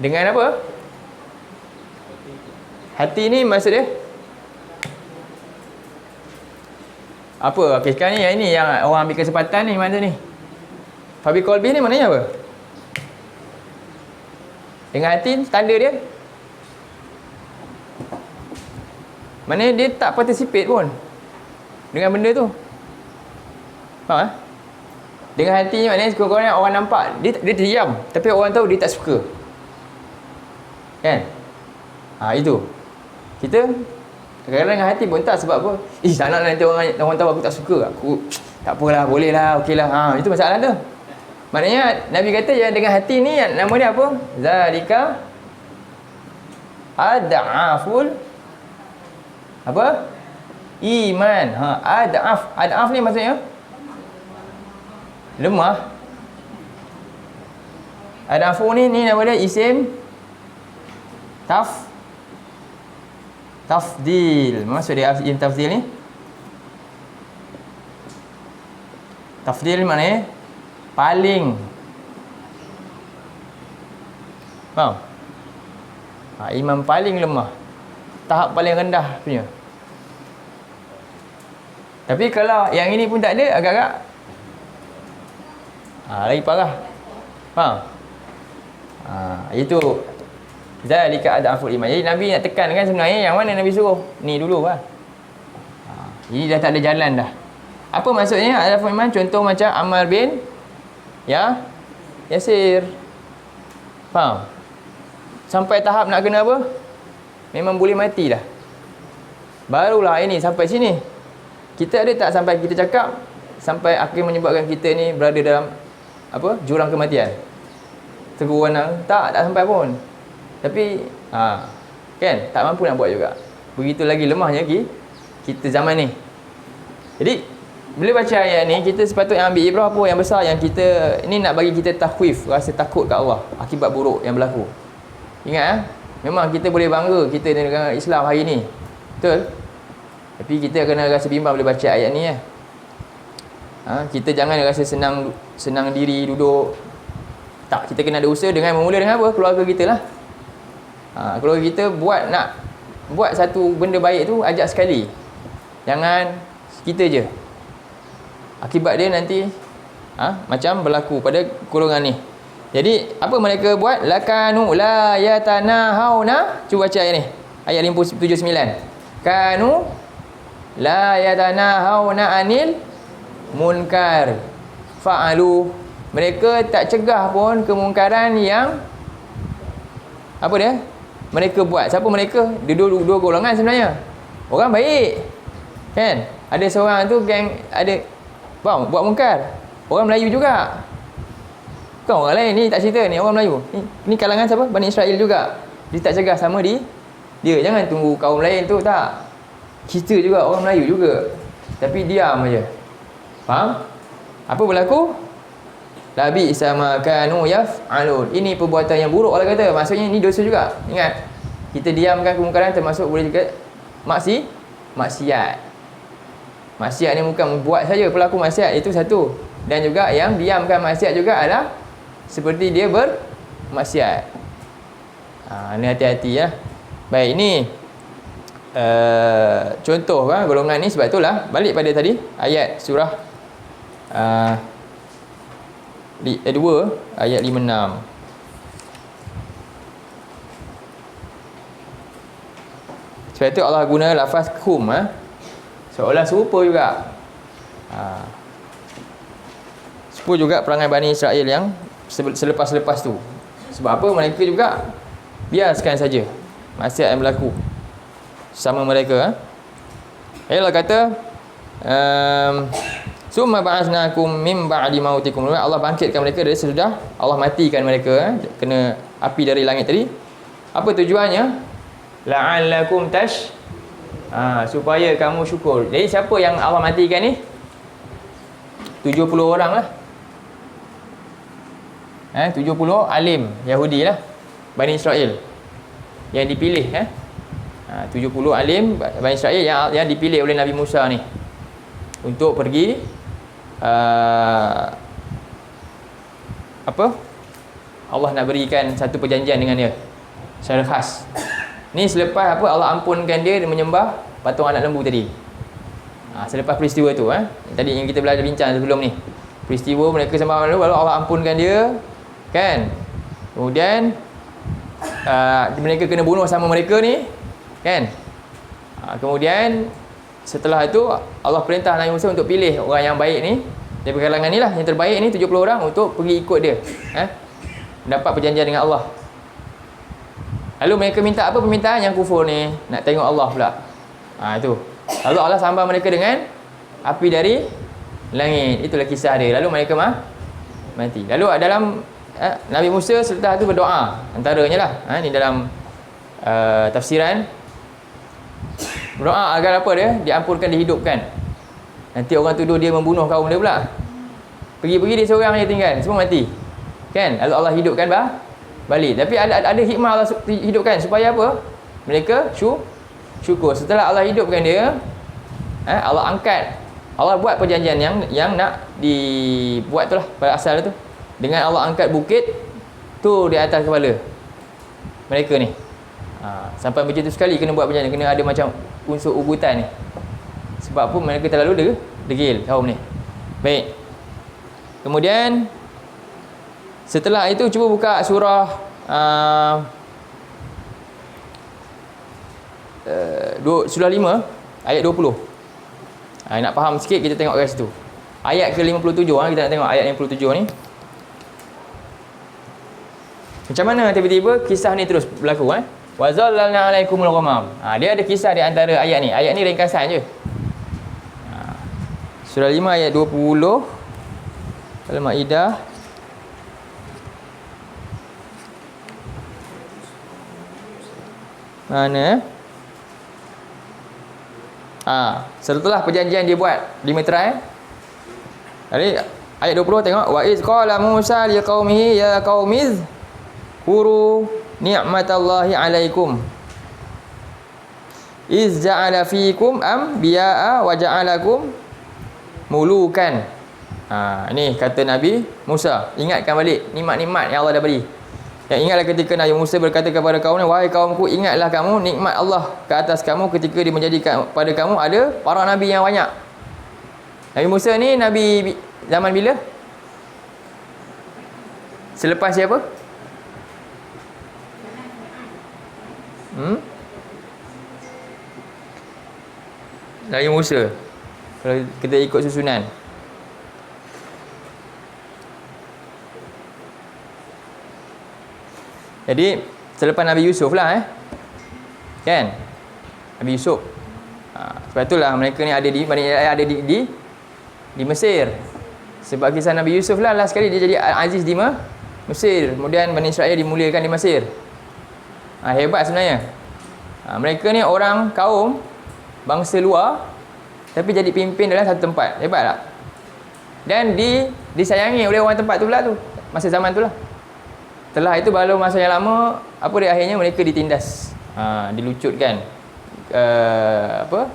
A: Dengan apa? Hati ni maksud dia apa? Okey, sekarang ni yang ini yang orang ambil kesempatan ni mana ni? Fabi qalbi ni maknanya apa? Dengan hati tanda dia. Maknanya dia tak participate pun dengan benda tu. Faham? Dengan hati ni maknanya sekurang-kurangnya orang nampak dia diam, tapi orang tahu dia tak suka. Kan? Itu. Kita kadang-kadang dengan hati pun tak, sebab apa? Tak nak nanti orang tahu aku tak suka. Aku tak apalah, boleh lah, okey lah. Itu masalah tu. Maknanya Nabi kata yang dengan hati ni nama dia apa? Zalika ad'aful apa? Iman. Ad'af ni maksudnya lemah. Ad'afu ni nama dia isim tafdil. Maksud dia isim tafdil ni? Tafdil maknanya paling. Faham? Iman paling lemah. Tahap paling rendah punya. Tapi kalau yang ini pun tak ada, agak-agak lagi parah. Faham? Itu zalika ad'aful iman. Jadi Nabi nak tekan kan sebenarnya yang mana Nabi suruh? Ni dulu lah. Jadi dah tak ada jalan dah. Apa maksudnya ad'aful iman? Contoh macam Ammar bin Yasir. Faham? Sampai tahap nak kena apa? Memang boleh mati dah. Barulah ini sampai sini. Kita ada tak sampai kita cakap sampai akhir menyebabkan kita ni berada dalam apa? Jurang kematian. Teguran tak sampai pun. Tapi kan tak mampu nak buat juga. Begitu lagi lemahnya kita zaman ni. Jadi bila baca ayat ni, kita sepatutnya ambil ibrah apa yang besar, yang kita ini nak bagi kita takhwif, rasa takut kat Allah akibat buruk yang berlaku. Ingat memang kita boleh bangga kita dengan Islam hari ni. Betul? Tapi kita kena rasa bimbang bila baca ayat ni kita jangan rasa senang diri duduk. Tak, kita kena ada usaha dengan memula dengan apa? Keluarga kita lah. Keluarga kita nak buat satu benda baik tu, ajak sekali. Jangan kita je. Akibat dia nanti macam berlaku pada golongan ni. Jadi apa mereka buat? Lakanu la yatanahawna. Cuba baca ayat ni. Ayat 79. Kanu la yatanahawna anil munkar fa'alu. Mereka tak cegah pun kemungkaran yang apa dia? Mereka buat. Siapa mereka? Dia dua golongan sebenarnya. Orang baik. Kan? Ada seorang tu geng buat mungkar. Orang Melayu juga. Bukan orang lain ni, tak cerita ni orang Melayu. Ni kalangan siapa? Bani Israel juga. Dia tak cegah sama di dia. Jangan tunggu kaum lain tu, tak. Kita juga orang Melayu juga, tapi diam aja. Faham? Apa berlaku? Labi sama kanu yaf'alun. Ini perbuatan yang buruk Allah kata. Maksudnya ini dosa juga. Ingat, kita diamkan kemungkaran termasuk boleh juga maksiat. Maksiat ni bukan buat saja, pelaku maksiat itu satu. Dan juga yang diamkan maksiat juga adalah seperti dia bermaksiat. Ini hati-hati ya. Baik, ini contoh golongan ni. Sebab itulah balik pada tadi ayat surah 2 ayat 56. Sebab itu Allah guna lafaz kum, seolah serupa juga. Serupa juga perangai Bani Israel yang selepas-lepas tu. Sebab apa? Mereka juga biarkan saja maksiat yang berlaku sama mereka. Allah kata summa ba'atsnakum min ba'di mautikum. Allah bangkitkan mereka dari sesudah Allah matikan mereka, kena api dari langit tadi. Apa tujuannya? La'allakum supaya kamu syukur. Jadi siapa yang Allah matikan ni? 70 orang lah. 70 alim Yahudi lah, Bani Israel yang dipilih. 70 alim Bani Israel yang dipilih oleh Nabi Musa ni untuk pergi Allah nak berikan satu perjanjian dengan dia secara khas. Ni selepas Allah ampunkan dia menyembah patung anak lembu tadi. Selepas peristiwa tu tadi yang kita belajar bincang sebelum ni, peristiwa mereka sembah lalu Allah ampunkan dia, kan. Kemudian mereka kena bunuh sama mereka ni, kan. Kemudian setelah itu Allah perintah Nabi Musa untuk pilih orang yang baik ni dari kalangan ni lah, yang terbaik ni 70 orang untuk pergi ikut dia, dapat perjanjian dengan Allah. Lalu mereka minta apa permintaan? Yang kufur ni nak tengok Allah pula. Itu. Lalu Allah sambar mereka dengan api dari langit. Itulah kisah dia. Lalu mereka mati. Lalu dalam Nabi Musa setelah itu berdoa, antaranya lah ni dalam tafsiran, berdoa agar apa dia? Diampunkan, dihidupkan. Nanti orang tuduh dia membunuh kaum dia pula. Pergi-pergi dia seorang je tinggal, semua mati, kan. Lalu Allah hidupkan balik. Tapi ada hikmah Allah hidupkan supaya apa? Mereka syukur. Setelah Allah hidupkan dia, Allah angkat, Allah buat perjanjian yang nak dibuat tu lah pada asal tu, dengan Allah angkat bukit tu di atas kepala mereka ni. Sampai begitu sekali kena buat perjanjian, kena ada macam unsur ugutan ni. Sebab pun mereka terlalu degil kaum ni. Baik. Kemudian setelah itu cuba buka surah surah 5 ayat 20. Nak faham sikit kita tengok kat situ. Ayat ke-57 kita nak tengok ayat 57 ni. Macam mana tiba-tiba kisah ni terus berlaku Wa zallalna 'alaikumul ghamam. Dia ada kisah di antara ayat ni. Ayat ni ringkasan je. Surah 5 ayat 20 Al-Maidah. Mana? Setelah perjanjian dia buat di meterai. Jadi ayat 20 tengok, wa iz qala Musa liqaumihi ya qaumiz kuru ni'matallahi 'alaikum iz ja'ala fiikum anbiya'a wa ja'alakum mulukan. Ini kata Nabi Musa, ingatkan balik nikmat-nikmat yang Allah dah beri. Yang ingatlah ketika Nabi Musa berkata kepada kaumnya, wahai kaumku, ingatlah kamu nikmat Allah ke atas kamu ketika dia menjadikan pada kamu ada para nabi yang banyak. Nabi Musa ni nabi zaman bila? Selepas siapa? Nabi Musa, kalau kita ikut susunan. Jadi selepas Nabi Yusuf lah kan, Nabi Yusuf. Sebab itulah mereka ni ada di Mesir. Sebab kisah Nabi Yusuf lah last sekali dia jadi aziz di Mesir. Kemudian Bani Israel dimuliakan di Mesir. Hebat sebenarnya. Mereka ni orang kaum bangsa luar tapi jadi pimpin dalam satu tempat. Hebat tak? Dan disayangi oleh orang tempat tu pula tu. Masa zaman tu lah. Setelah itu baru masa yang lama, apa dia akhirnya mereka ditindas. Dilucutkan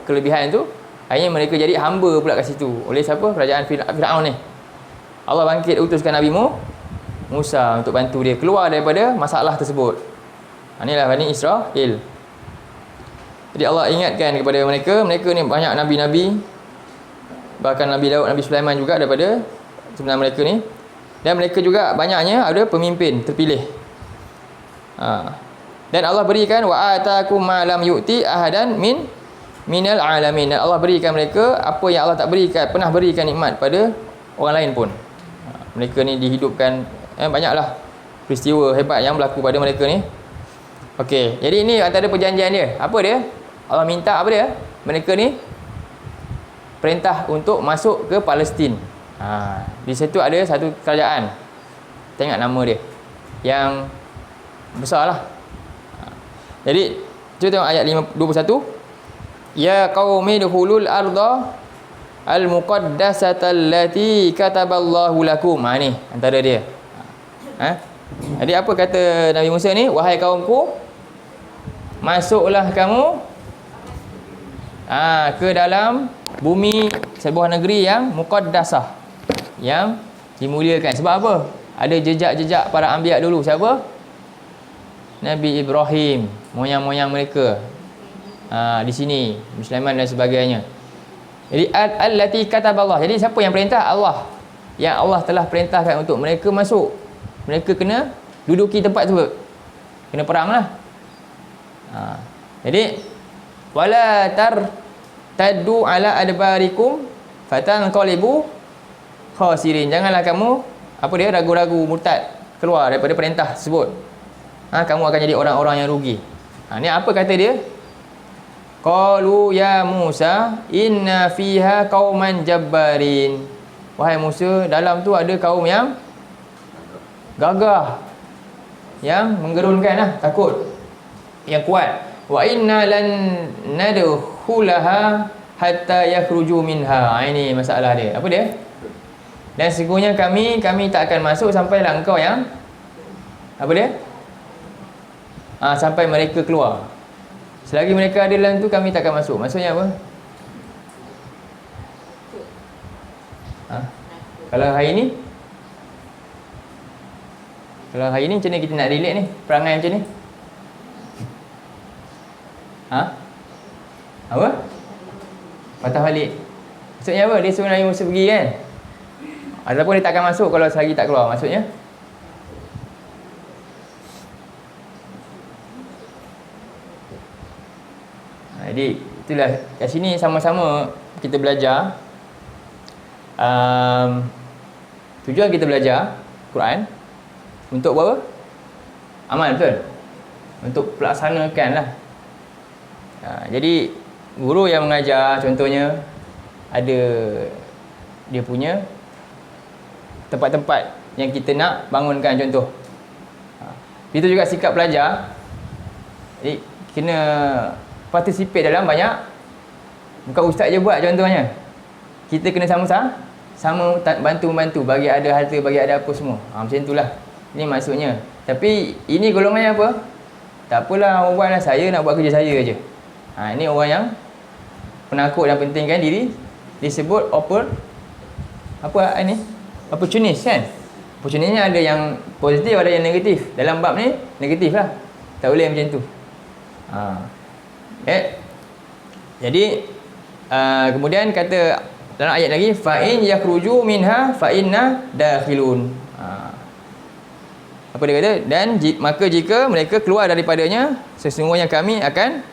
A: kelebihan tu. Akhirnya mereka jadi hamba pula kat situ. Oleh siapa? Kerajaan Firaun ni. Allah bangkit utuskan Nabi Musa untuk bantu dia keluar daripada masalah tersebut. Inilah Bani Israel. Jadi Allah ingatkan kepada mereka ni banyak nabi-nabi. Bahkan Nabi Daud, Nabi Sulaiman juga daripada sebenarnya mereka ni. Dan mereka juga banyaknya ada pemimpin terpilih. Dan Allah berikan wa atakum ma lam yu'ti ahadan minal alamin. Dan Allah berikan mereka apa yang Allah tak berikan, pernah berikan nikmat pada orang lain pun. Mereka ni dihidupkan, banyaklah peristiwa hebat yang berlaku pada mereka ni. Okey, jadi ini antara perjanjian dia. Apa dia? Allah minta apa dia? Mereka ni perintah untuk masuk ke Palestin. Di situ ada satu kerajaan. Tengok nama dia yang besar lah. Jadi cuba tengok ayat 21. Ya qaumi dukhulul arda al-muqaddasata allati kataballahu lakum. Ni antara dia. Jadi apa kata Nabi Musa ni? Wahai kaumku, masuklah kamu ke dalam bumi sebuah negeri yang muqaddasah, yang dimuliakan. Sebab apa? Ada jejak-jejak para anbiya dulu. Siapa? Nabi Ibrahim, moyang-moyang mereka. Di sini Nabi Sulaiman dan sebagainya. Jadi allati kataballah. Jadi siapa yang perintah? Allah. Yang Allah telah perintahkan untuk mereka masuk. Mereka kena duduki tempat tersebut. Kena perang lah. Jadi wala tartaddu ala adbarikum fatanqalibu khasirin. Janganlah kamu ragu-ragu, murtad, keluar daripada perintah tersebut. Kamu akan jadi orang-orang yang rugi. Ni apa kata dia? Qalu ya Musa inna fiha qauman jabbarin. Wahai Musa, dalam tu ada kaum yang gagah, yang menggerunkan, takut, yang kuat. Wa inna lan nadkhulaha hatta yakhruju minha. Ini masalah dia. Apa dia? Dan sesungguhnya kami tak akan masuk sampailah engkau yang apa dia? Sampai mereka keluar. Selagi mereka ada dalam tu, kami tak akan masuk. Maksudnya apa? Kalau hari ni macam mana kita nak relate ni? Perangai macam ni? Apa? Patah balik. Maksudnya apa? Dia suruh Nabi Musa pergi kan? Ataupun dia tak akan masuk kalau selagi tak keluar. Maksudnya? Jadi itulah, kat sini sama-sama kita belajar. Tujuan kita belajar Quran untuk apa? Amal, betul? Untuk pelaksanakan lah. Jadi guru yang mengajar contohnya ada dia punya tempat-tempat yang kita nak bangunkan, contoh. Itu juga sikap pelajar. Jadi kena participate dalam banyak. Bukan ustaz je buat contohnya. Kita kena sama bantu-bantu, bagi ada harta, bagi ada apa semua. Macam itulah. Ini maksudnya. Tapi ini golongannya apa? Tak apalah, orang buatlah, saya nak buat kerja saya je. Ini orang yang penakut dan pentingkan diri, disebut opportunist kan. Opportunistnya ada yang positif, ada yang negatif. Dalam bab ni negatif lah, tak boleh macam tu. Jadi kemudian kata dalam ayat lagi, fa in yakhruju minha fa inna dakhilun. Apa dia kata? Dan maka jika mereka keluar daripadanya, sesungguhnya kami akan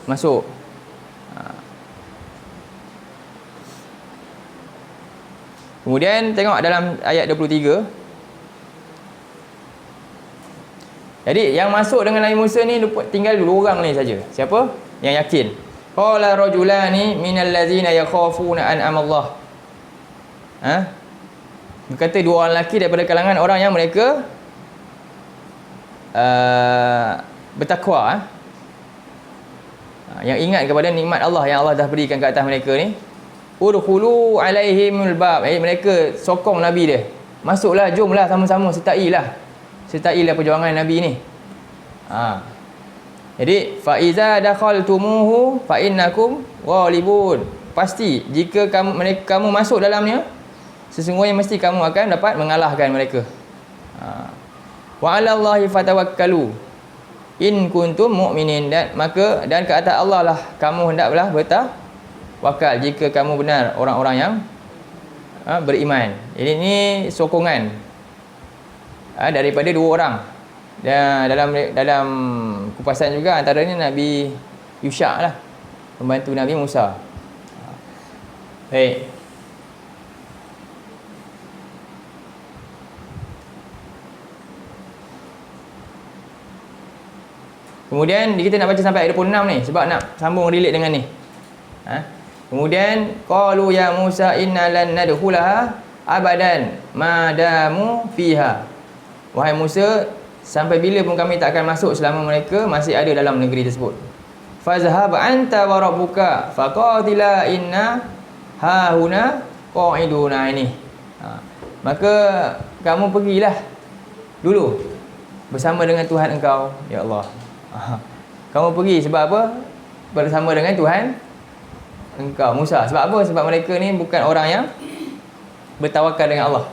A: masuk. Kemudian tengok dalam ayat 23. Jadi yang masuk dengan Nabi Musa ni tinggal 2 orang ni saja. Siapa? Yang yakin. Qala rajulani minal ladzina yakhafuna an'ama Allah. Berkata 2 orang lelaki daripada kalangan orang yang mereka bertakwa. Yang ingat kepada nikmat Allah yang Allah dah berikan ke atas mereka ni. Udkhulu alaihimul bab. Mereka sokong Nabi dia. Masuklah, jomlah sama-sama sertailah perjuangan Nabi ni. Jadi fa iza dakhaltumuhu fa innakum ghalibun. Pasti jika kamu masuk dalamnya, sesungguhnya mesti kamu akan dapat mengalahkan mereka. Wa 'alallahi fatawakkalu in kuntum mu'minin. Dan ke atas Allah lah kamu hendaklah bertawakal jika kamu benar orang-orang yang beriman. Jadi ini sokongan daripada dua orang. Dan dalam kupasan juga antaranya Nabi Yusha lah, pembantu Nabi Musa. Baik. Kemudian kita nak baca sampai ayat 26 ni sebab nak sambung relate dengan ni. Kemudian qalu ya Musa inna lan nadkhulaha abadan madamu fiha. Wahai Musa, sampai bila pun kami tak akan masuk selama mereka masih ada dalam negeri tersebut. Fazhab anta wa rabbuka faqatila inna hahuna qa'iduna. Ini. Maka kamu pergilah dulu bersama dengan Tuhan engkau, ya Allah. Kamu pergi sebab apa? Bersama dengan Tuhan engkau, Musa. Sebab apa? Sebab mereka ni bukan orang yang bertawakal dengan Allah.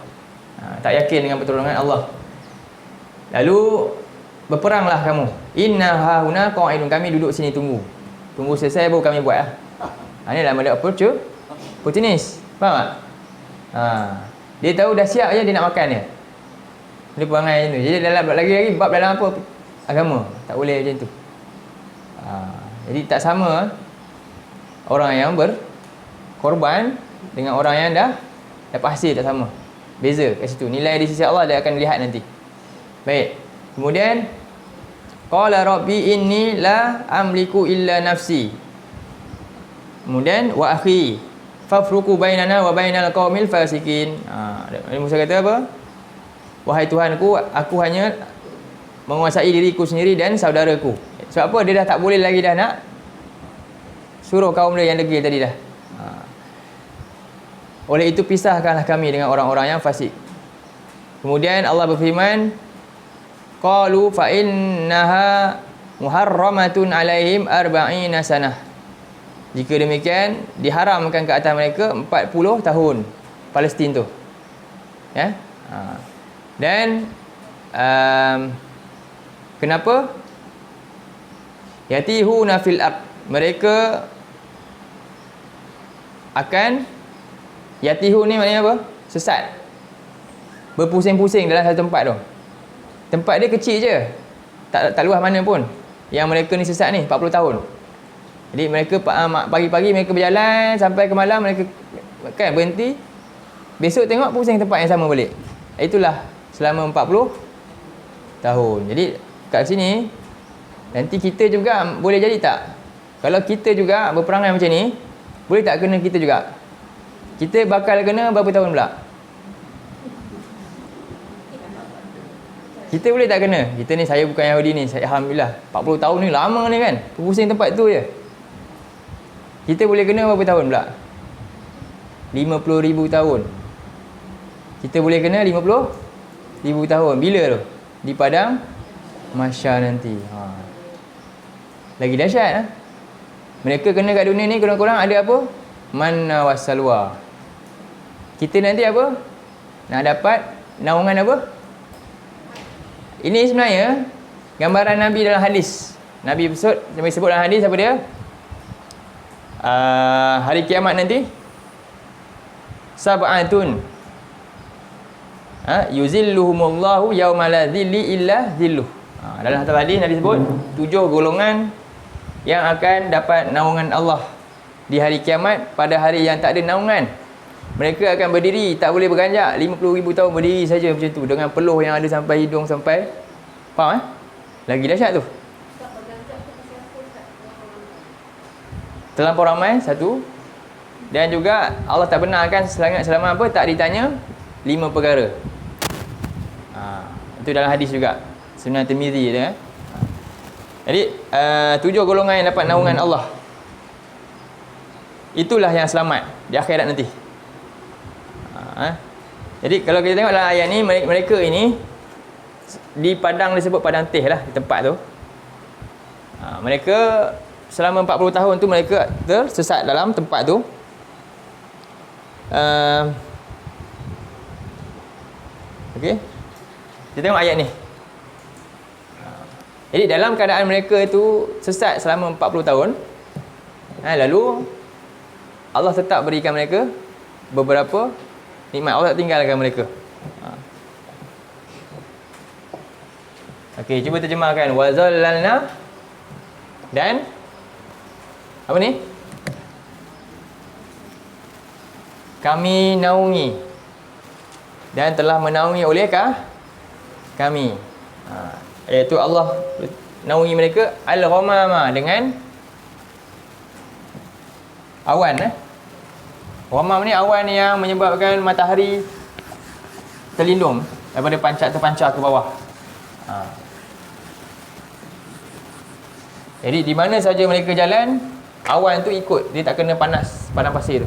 A: Tak yakin dengan pertolongan Allah. Lalu berperanglah kamu. Inna hauna qa'idun. Kami duduk sini tunggu selesai baru kami buat lah. Ni dalam ada opportunist. Faham tak? Dia tahu dah siap je dia nak makan dia. Dia perangai macam tu. Jadi dalam lagi-lagi bab dalam apa? Agama. Tak boleh macam tu. Jadi tak sama orang yang berkorban dengan orang yang dah dapat hasil, tak sama. Beza kat situ. Nilai di sisi Allah dia akan lihat nanti. Baik. Kemudian qala rabbi inni la amliku illa nafsi. Kemudian wa akhi fafruqu bainana wa bainal qaumil fasikin. Musa kata apa? Wahai Tuhanku, aku hanya menguasai diriku sendiri dan saudaraku. Sebab apa? Dia dah tak boleh lagi dah nak suruh kaum dia yang degil tadi dah. Oleh itu pisahkanlah kami dengan orang-orang yang fasik. Kemudian Allah berfirman, qalu fa innaha muharramatun alaihim arba'ina sanah. Jika demikian diharamkan ke atas mereka 40 tahun Palestin tu. Ya. Dan kenapa? Yatihuna fil ard. Mereka akan yatihu ni maknanya apa? Sesat. Berpusing-pusing dalam satu tempat tu. Tempat dia kecil je. Tak luas mana pun. Yang mereka ni sesat ni 40 tahun. Jadi mereka pagi-pagi mereka berjalan sampai ke malam, mereka kan berhenti. Besok tengok pusing tempat yang sama balik. Itulah selama 40 tahun. Jadi kat sini nanti kita juga boleh jadi tak? Kalau kita juga berperangai macam ni, boleh tak kena kita juga? Kita bakal kena berapa tahun pula? Kita boleh tak kena? Kita ni, saya bukan Yahudi ni, saya alhamdulillah 40 tahun ni lama ni kan. Pusing tempat tu je. Kita boleh kena berapa tahun pula? 50,000 tahun. Kita boleh kena 50,000 tahun. Bila tu? Di padang mahsyar nanti. Lagi dahsyat ha? Mereka kena kat dunia ni kurang-kurang ada apa? Manna wassalwa. Kita nanti apa? Nak dapat naungan apa? Ini sebenarnya gambaran Nabi dalam hadis. Nabi sebut dalam hadis apa dia? Hari kiamat nanti sab'atun yuzilluhumullahu yawma la dhilli illa dhilluh. Dalam hadis Nabi sebut 7 golongan yang akan dapat naungan Allah di hari kiamat pada hari yang tak ada naungan. Mereka akan berdiri, tak boleh berganjak, 50,000 tahun berdiri saja macam tu dengan peluh yang ada sampai hidung sampai. Faham Lagi dahsyat tu. Terlampau ramai satu. Dan juga Allah tak benarkan selama apa tak ditanya 5 perkara. Itu dalam hadis juga. Sunan Tirmizi dia. Jadi 7 golongan yang dapat naungan Allah, itulah yang selamat di akhirat nanti. Jadi kalau kita tengok dalam ayat ni, mereka ini di padang disebut padang teh lah, di tempat tu. Mereka selama 40 tahun tu mereka tersesat dalam tempat tu. Okey. Kita tengok ayat ni. Jadi dalam keadaan mereka itu sesat selama 40 tahun, lalu Allah tetap berikan mereka beberapa nikmat. Allah tak tinggalkan mereka. Okey, cuba terjemahkan. Wa zallalna, dan apa ni? Kami naungi, dan telah menaungi oleh kami. Iaitu Allah naungi mereka al-ghamama dengan awan. Ghamam ni awan yang menyebabkan matahari terlindung daripada terpancar ke bawah. Jadi di mana saja mereka jalan, awan tu ikut, dia tak kena padang pasir.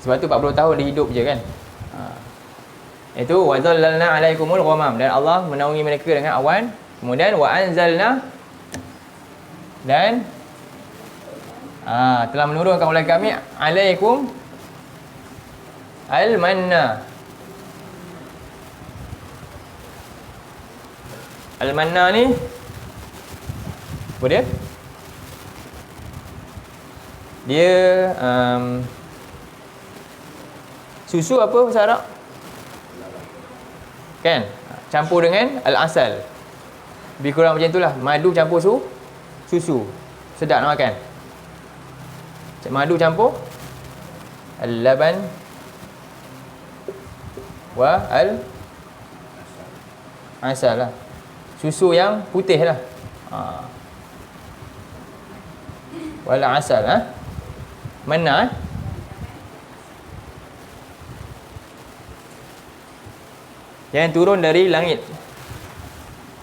A: Sebab tu 40 tahun dia hidup je kan. Itu wa zallalna alaikumul ghamam, dan Allah menaungi mereka dengan awan. Kemudian wa anzalna, dan telah menurunkan oleh kami alaikum al-manna. Al-manna ni apa dia? Dia susu apa bahasa Arab? Kan? Campur dengan al-asal. Lebih kurang macam itulah. Madu campur susu. Sedap nak makan. Madu campur al-laban wa al-asal lah. Susu yang putih lah. Wala asal. Mana yang turun dari langit.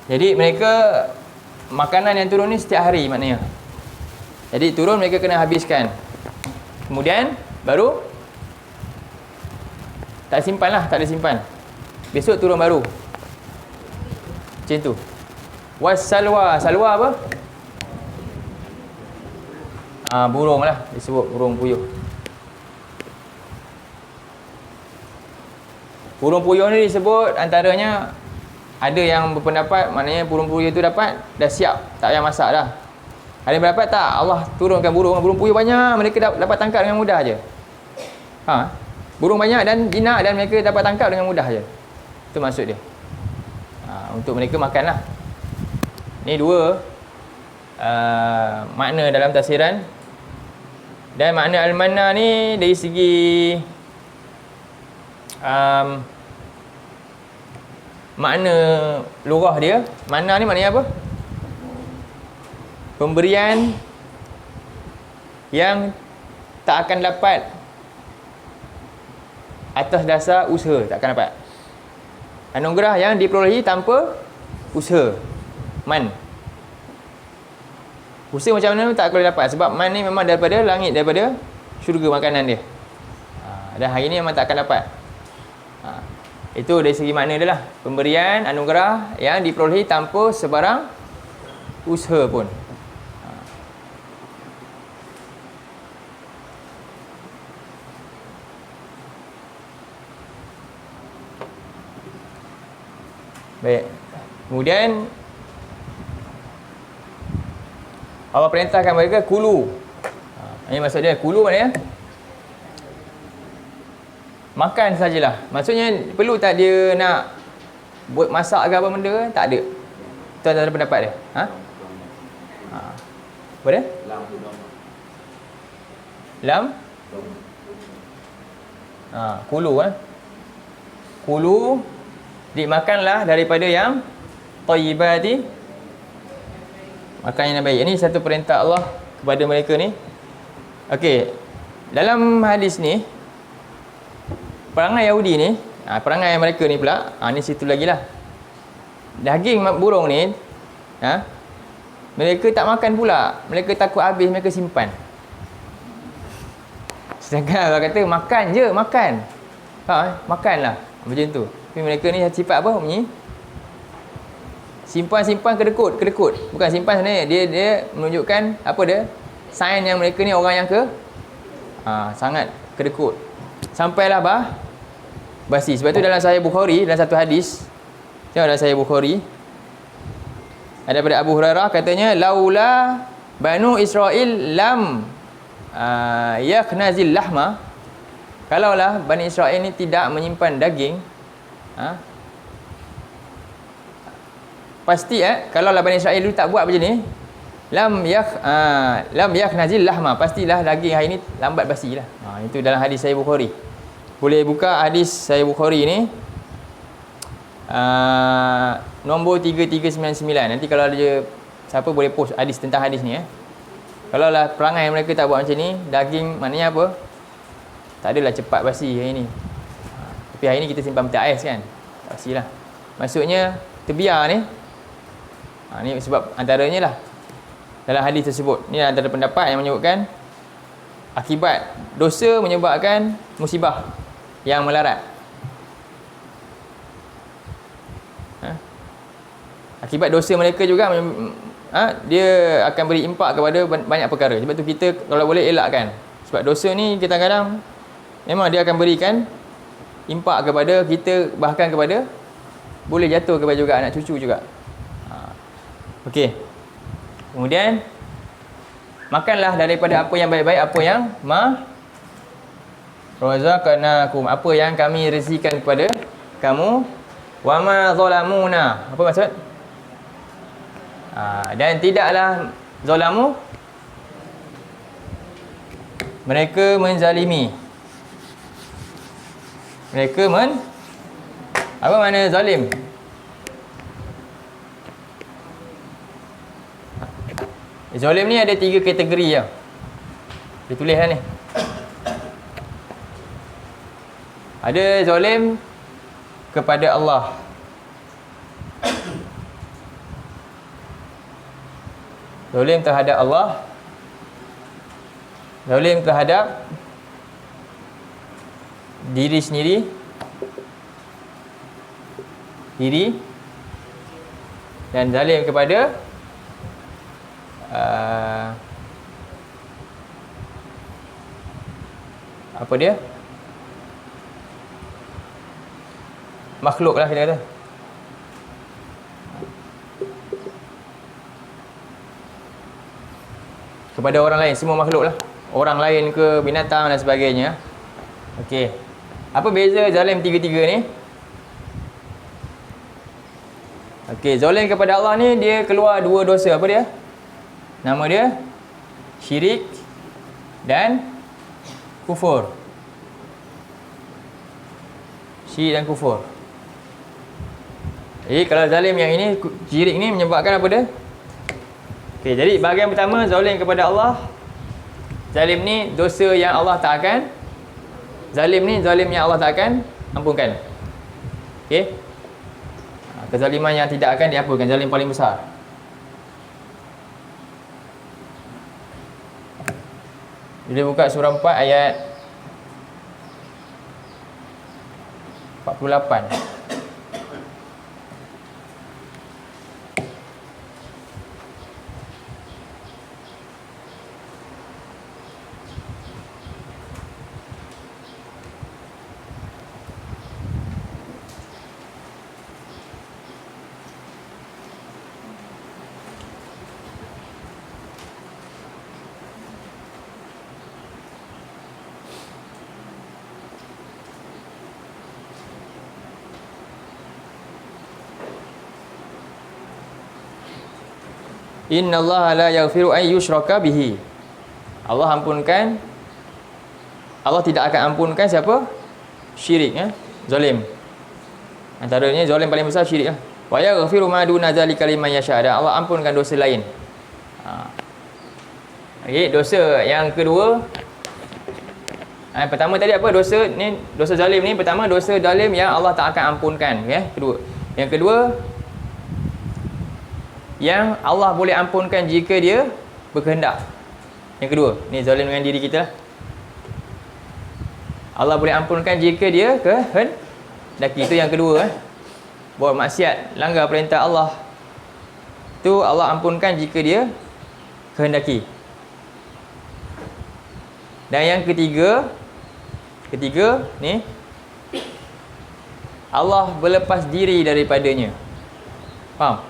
A: Jadi mereka makanan yang turun ni setiap hari maknanya. Jadi turun mereka kena habiskan. Kemudian baru tak simpan lah, tak ada simpan. Besok turun baru. Macam tu. Wassalwa. Salwa apa? Burung lah, disebut burung puyuh. Burung puyuh ni disebut antaranya, ada yang berpendapat maknanya burung puyuh tu dapat dah siap, tak payah masak dah. Ada yang berpendapat tak, Allah turunkan burung puyuh banyak, mereka dapat tangkap dengan mudah je. Burung banyak dan jinak, dan mereka dapat tangkap dengan mudah je. Itu maksud dia. Untuk mereka makan lah. Ni dua makna dalam tafsiran. Dan makna al-manna ni dari segi makna lurah dia, manna ni maknanya apa? Pemberian yang tak akan dapat atas dasar usaha, tak akan dapat. Anugerah yang diperolehi tanpa usaha. Man. Usaha macam mana tak boleh dapat, sebab man ni memang daripada langit, daripada syurga makanan dia. Dan hari ni memang tak akan dapat. Itu dari segi makna dia lah. Pemberian anugerah yang diperolehi tanpa sebarang usaha pun. Baik. Kemudian Allah perintahkan mereka kulu. Ini maksud dia, kulu maknanya makan sajalah. Maksudnya perlu tak dia nak buat masak ke apa benda ke? Tak ada. Itu adalah pendapat dia. Apa dia? Lam? Kulu Kulu, dimakanlah daripada yang thayyibati, makan yang baik. Ini satu perintah Allah kepada mereka ni. Okey. Dalam hadis ni, perangai Yahudi ni, perangai mereka ni pula, ni situ lagi lah. Daging burung ni, Mereka tak makan pula. Mereka takut habis, mereka simpan. Sedangkan Allah kata makan je, makan. Makanlah. Macam tu. Tapi mereka ni sifat apa? Bunyi simpan kedekut. Bukan simpan sebenarnya. Dia menunjukkan apa dia? Sign yang mereka ni orang yang sangat kedekut. Sampailah basi. Sebab tu dalam Sahih Bukhari, dalam satu hadis, tengok dalam Sahih Bukhari, ada daripada Abu Hurairah katanya, laula Banu Israel lam yakhnazil lahma, kalaulah Bani Israel ni tidak menyimpan daging, pasti kalaulah Bani Israel dulu tak buat macam ni, lam yakhnazil lahma, pastilah daging hari ni lambat basi lah. Itu dalam hadis Sahih Bukhari. Boleh buka hadis Sahih Bukhari ni, nombor 3399. Nanti kalau ada siapa boleh post hadis tentang hadis ni. Kalau lah perangai mereka tak buat macam ni, daging maknanya apa? Tak adalah cepat basi hari ni. Tapi hari ni kita simpan peti ais kan, tak basi lah. Maksudnya terbiar ni, ni sebab antaranya lah dalam hadis tersebut. Ni antara pendapat yang menyebutkan akibat dosa menyebabkan musibah yang melarat. Akibat dosa mereka juga dia akan beri impak kepada banyak perkara. Sebab tu kita kalau boleh elakkan. Sebab dosa ni kadang-kadang memang dia akan berikan impak kepada kita, bahkan kepada boleh jatuh kepada juga anak cucu juga. Okey. Kemudian makanlah daripada apa yang baik-baik, apa yang razaqnakum, apa yang kami rezekikan kepada kamu. Wa ma zalamuna. Apa maksud? Dan tidaklah zalamu, mereka menzalimi. Apa makna zalim? Zalim ni ada 3 kategori ya. Ditulislah ni. Ada zalim kepada Allah. Zalim terhadap Allah. Zalim terhadap diri sendiri. Dan zalim kepada apa dia? Makhluk lah kita kata. Kepada orang lain, semua makhluk lah. Orang lain ke, binatang dan sebagainya. Okey. Apa beza zalim tiga-tiga ni? Okey, zalim kepada Allah ni dia keluar 2 dosa. Apa dia? Nama dia syirik dan kufur. Syirik dan kufur. Jadi kalau zalim yang ini, syirik ni menyebabkan apa dia? Okey, jadi bahagian pertama zalim kepada Allah. Zalim ni dosa yang Allah tak akan, zalim ni zalim yang Allah tak akan ampunkan. Okey. Kezaliman yang tidak akan diampunkan, zalim paling besar. Bila buka surah 4 ayat 48. Innallaha la yaghfiru an yushraka bihi. Allah ampunkan, Allah tidak akan ampunkan siapa? Syirik zalim. Antaranya zalim paling besar syirik Wa yaghfiru ma duna zalika liman yasha. Allah ampunkan dosa lain. Okey, dosa yang kedua. Pertama tadi apa? Dosa ni, dosa zalim ni pertama dosa zalim yang Allah tak akan ampunkan, kedua. Yang kedua, yang Allah boleh ampunkan jika dia berkehendak. Yang kedua, ni zalim dengan diri kita. Allah boleh ampunkan jika dia kehendaki. Itu yang kedua. Buat maksiat, langgar perintah Allah, tu Allah ampunkan jika dia kehendaki. Dan yang ketiga ni, Allah berlepas diri daripadanya. Faham?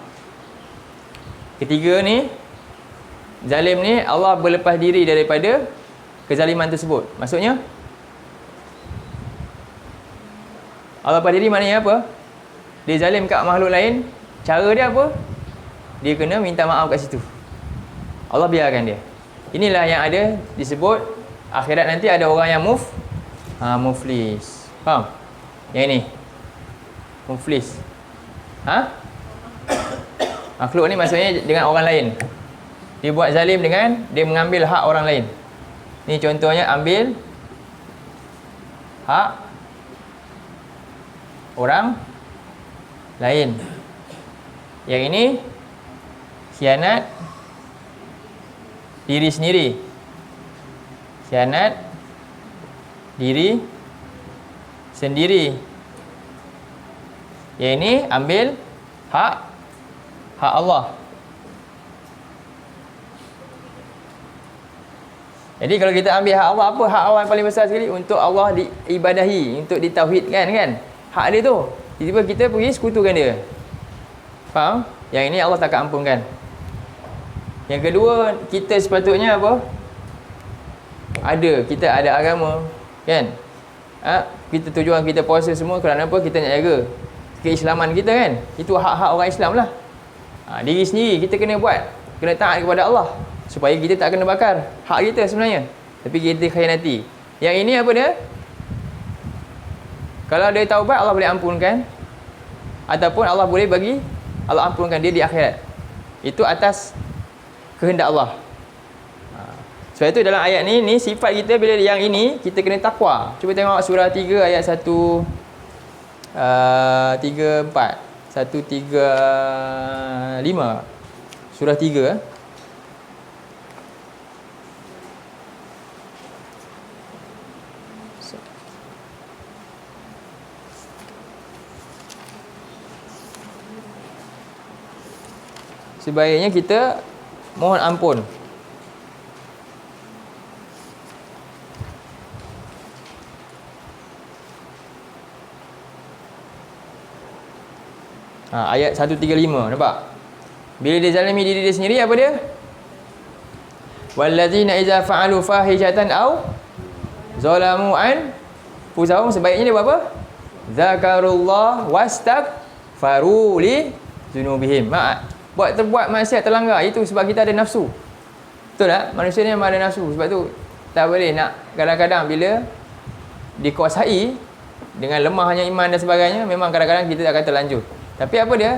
A: Ketiga ni, zalim ni Allah berlepas diri daripada kezaliman tersebut. Maksudnya Allah lepas diri maknanya apa? Dia zalim kat makhluk lain. Cara dia apa? Dia kena minta maaf kat situ. Allah biarkan dia. Inilah yang ada disebut akhirat nanti ada orang yang muflis. Faham? Yang ini muflis. Makhluk ni maksudnya dengan orang lain. Dia buat zalim dengan dia mengambil hak orang lain. Ni contohnya ambil hak orang lain. Yang ini khianat diri sendiri. Khianat diri sendiri. Yang ini ambil hak Allah. Jadi kalau kita ambil hak Allah, apa hak Allah yang paling besar sekali? Untuk Allah diibadahi, untuk ditauhidkan kan? Hak dia tu. Tiba-tiba kita pergi sekutukan dia. Faham? Yang ini Allah takkan ampunkan. Yang kedua, kita sepatutnya apa? Kita ada agama, kan? Kita tujuan kita puasa semua kerana apa? Kita nak jaga keislaman kita kan? Itu hak-hak orang Islam lah. Diri sendiri kita kena buat, kena taat kepada Allah supaya kita tak kena bakar. Hak kita sebenarnya, tapi kita khianati. Yang ini apa dia? Kalau dia taubat, Allah boleh ampunkan, ataupun Allah boleh Allah ampunkan dia di akhirat. Itu atas kehendak Allah. Sebab itu dalam ayat ni sifat kita bila yang ini kita kena takwa. Cuba tengok surah 3 ayat 1 3 4 1 3 5. Surah 3. Sebaiknya kita mohon ampun. Ayat 135, nampak? Bila dia zalimi diri dia sendiri, apa dia? Wallazina iza fa'alu fahishatan aw zalamu anfusahum, sebaiknya dia buat apa? Zakarullah wastaghfaru li dzunubihim. Terbuat maksiat, terlanggar, itu sebab kita ada nafsu. Betul tak? Manusia ni memang ada nafsu. Sebab tu tak boleh nak, kadang-kadang bila dikuasai dengan lemahnya iman dan sebagainya, memang kadang-kadang kita akan terlanjur. Tapi apa dia?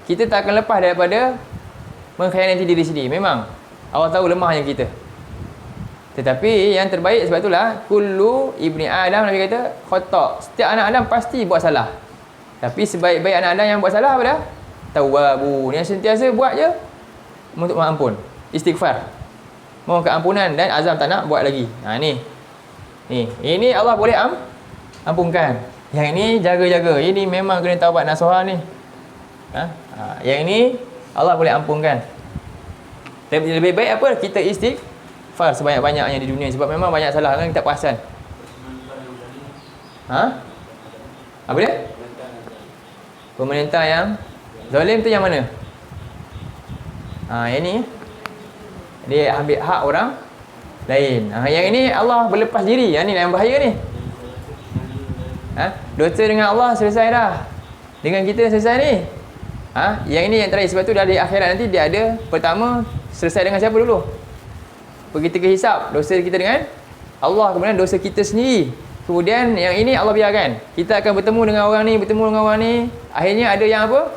A: Kita tak akan lepas daripada mengkhianati diri sendiri. Memang Allah tahu lemahnya kita. Tetapi yang terbaik, sebab itulah kullu ibni Adam, Nabi kata khata'. Setiap anak Adam pasti buat salah. Tapi sebaik-baik anak Adam yang buat salah apa dah? Tawwabun, yang sentiasa buat je untuk mengampun, istighfar, mohon keampunan dan azam tak nak buat lagi. Ini Allah boleh ampunkan. Yang ini jaga-jaga. Ini memang kena taubat nasuha ni. Yang ini Allah boleh ampunkan. Tapi lebih baik apa? Kita istighfar sebanyak-banyaknya di dunia, sebab memang banyak salah kan kita perasan. Apa dia? Pemerintah yang zalim tu yang mana? Yang ni dia ambil hak orang lain. Yang ini Allah berlepas diri. Yang ni yang bahaya ni. Dosa dengan Allah selesai dah. Dengan kita selesai ni. Yang ini yang terakhir. Sebab tu dari akhirat nanti dia ada, pertama selesai dengan siapa dulu? Kita hisap dosa kita dengan Allah, kemudian dosa kita sendiri. Kemudian yang ini Allah biarkan. Kita akan bertemu dengan orang ni, akhirnya ada yang apa?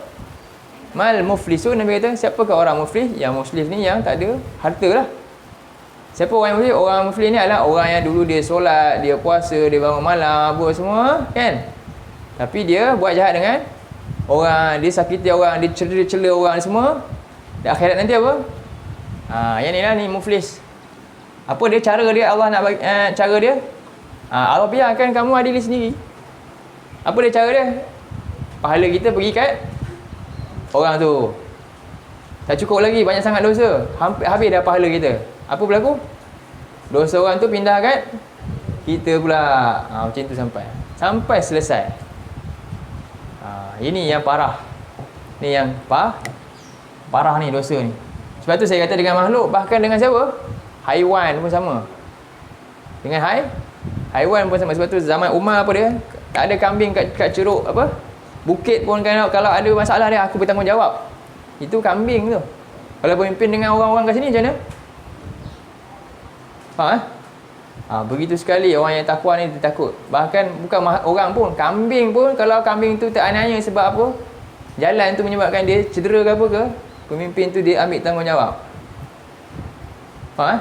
A: Mal muflisun. Nabi kata, siapakah orang muflis? Yang muflis ni yang tak ada harta lah. Siapa orang yang muflis? Orang muflis ni adalah orang yang dulu dia solat, dia puasa, dia bangun malam, apa semua kan? Tapi dia buat jahat dengan orang, dia sakiti orang, dia cela orang semua. Di akhirat nanti apa? Yang ni lah ni muflis. Apa dia cara dia Allah nak bagi, cara dia? Allah biarkan kamu adili sendiri. Apa dia cara dia? Pahala kita pergi kat orang tu. Tak cukup lagi, banyak sangat dosa. Hampir habis dah pahala kita. Apa berlaku? Dosa orang tu pindah kat kita pula. Macam tu sampai selesai. Ini yang parah. Ni yang parah ni dosa ni. Sebab tu saya kata dengan makhluk, bahkan dengan siapa? Haiwan pun sama. Dengan haiwan pun sama. Sebab tu zaman Umar apa dia? Tak ada kambing kat ceruk apa? Bukit pun kalau ada masalah dia, aku bertanggungjawab. Itu kambing tu. Kalau pemimpin dengan orang-orang kat sini macam mana? Faham? Begitu sekali orang yang takwa ni dia takut. Bahkan bukan orang pun, kambing pun, kalau kambing tu teraniaya sebab apa? Jalan tu menyebabkan dia cedera ke apa ke, pemimpin tu dia ambil tanggungjawab. Faham?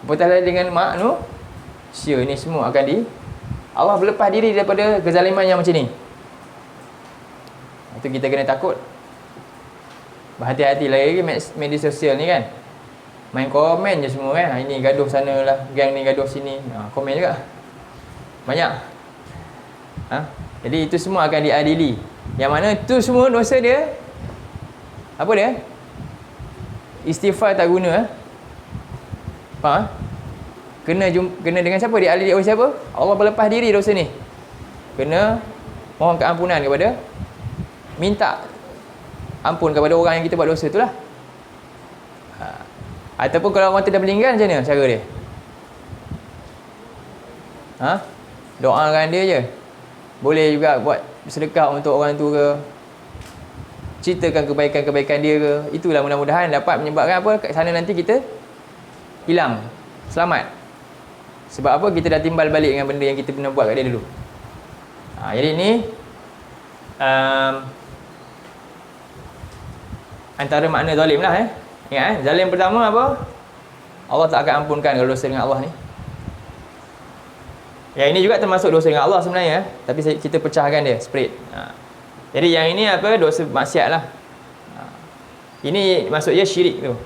A: Apatah lagi dengan manusia ni semua akan Allah berlepas diri daripada kezaliman yang macam ni. Itu kita kena takut. Berhati-hati lagi media sosial ni kan. Main komen je semua kan. Ini gaduh sana lah, gang ni gaduh sini. Komen juga. Banyak. Jadi itu semua akan diadili. Yang mana itu semua dosa dia. Apa dia? Istighfar tak guna. Faham? Kena dengan siapa? Diadili oleh siapa? Allah berlepas diri dosa ni. Kena mohon keampunan kepada, minta ampun kepada orang yang kita buat dosa tu lah. Ataupun kalau orang tu dah meninggal, macam mana cara dia? Doakan dia je. Boleh juga buat sedekah untuk orang tu ke, ceritakan kebaikan-kebaikan dia ke. Itulah mudah-mudahan dapat menyebabkan apa, kat sana nanti kita hilang, selamat. Sebab apa? Kita dah timbal balik dengan benda yang kita pernah buat kat dia dulu. Jadi ni antara makna zalim lah. Ingat zalim pertama apa? Allah tak akan ampunkan kalau dosa dengan Allah ni. Yang ini juga termasuk dosa dengan Allah sebenarnya, tapi kita pecahkan dia spread. Jadi yang ini apa? Dosa maksiat lah. Ini maksudnya syirik tu.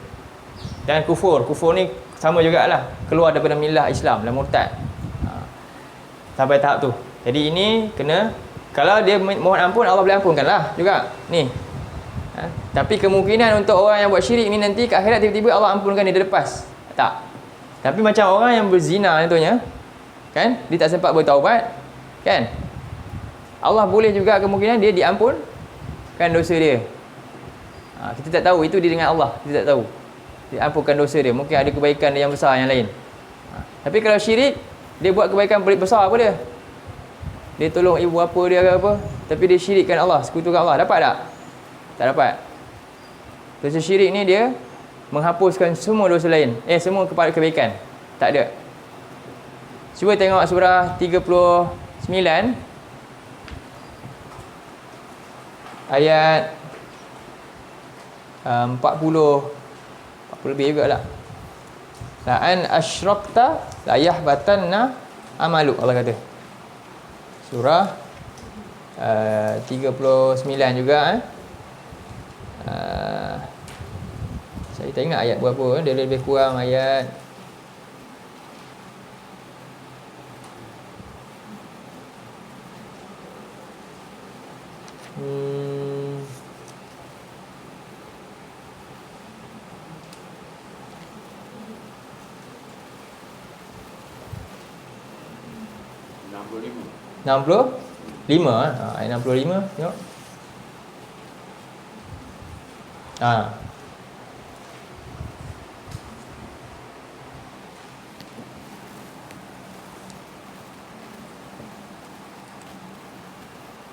A: Dan kufur ni sama jugalah, keluar daripada milah Islam, dah murtad. Sampai tahap tu. Jadi ini kena, kalau dia mohon ampun, Allah boleh ampunkan lah juga ni. Tapi kemungkinan untuk orang yang buat syirik ni nanti ke akhirat tiba-tiba Allah ampunkan dia lepas. Tak. Tapi macam orang yang berzina contohnya, kan? Dia tak sempat bertaubat, kan? Allah boleh juga kemungkinan dia diampunkan dosa dia. Kita tak tahu, itu dia dengan Allah, kita tak tahu. Dia ampunkan dosa dia, mungkin ada kebaikan dia yang besar yang lain. Tapi kalau syirik, dia buat kebaikan besar apa dia? Dia tolong ibu bapa dia ke apa, tapi dia syirikkan Allah, sekutukan Allah. Dapat tak? Tak dapat. Dosa syirik ni dia menghapuskan semua dosa lain, semua kepada kebaikan. Tak ada. Cuba tengok surah 39 ayat 40 lebih juga lah. La'an asyrakta la yahbatanna amaluk, Allah kata. Surah 39 juga. Saya tak ingat ayat berapa. Dia lebih kurang ayat enam puluh lima. Ayat 65. Tengok.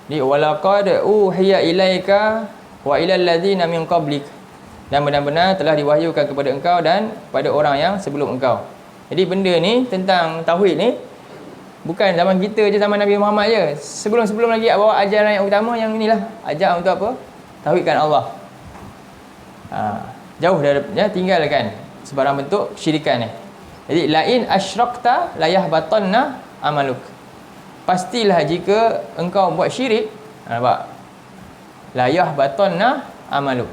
A: Di walaqad uhiya ilaika wa ilal ladzina min qablik, dan benar-benar telah diwahyukan kepada engkau dan pada orang yang sebelum engkau. Jadi benda ni tentang tauhid ni bukan zaman kita je, zaman Nabi Muhammad je. Sebelum-sebelum lagi bawa ajaran yang utama yang inilah, ajar untuk apa? Tauhidkan Allah. Jauh daripada, tinggalkan sebarang bentuk syirikan ni. Jadi lain asyrakta la yahbatanna amaluk. Pastilah jika engkau buat syirik, nampak? La yahbatanna amaluk.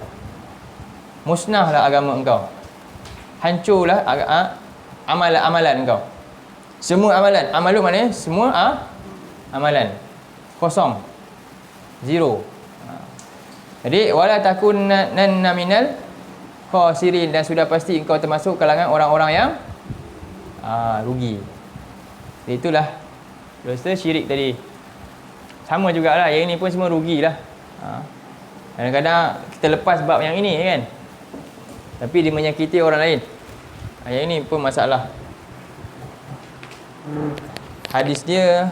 A: Musnahlah agama engkau. Hancurlah amalan engkau. Semua amalan. Amaluk maknanya semua amalan. Kosong. Zero. Jadi wala takunanna minal khasirin, dan sudah pasti engkau termasuk kalangan orang-orang yang rugi. Itulah dosa syirik tadi. Sama jugalah, yang ini pun semua rugilah. Kadang-kadang kita lepas bab yang ini kan, tapi dia menyakiti orang lain. Yang ini pun masalah. Hadis dia,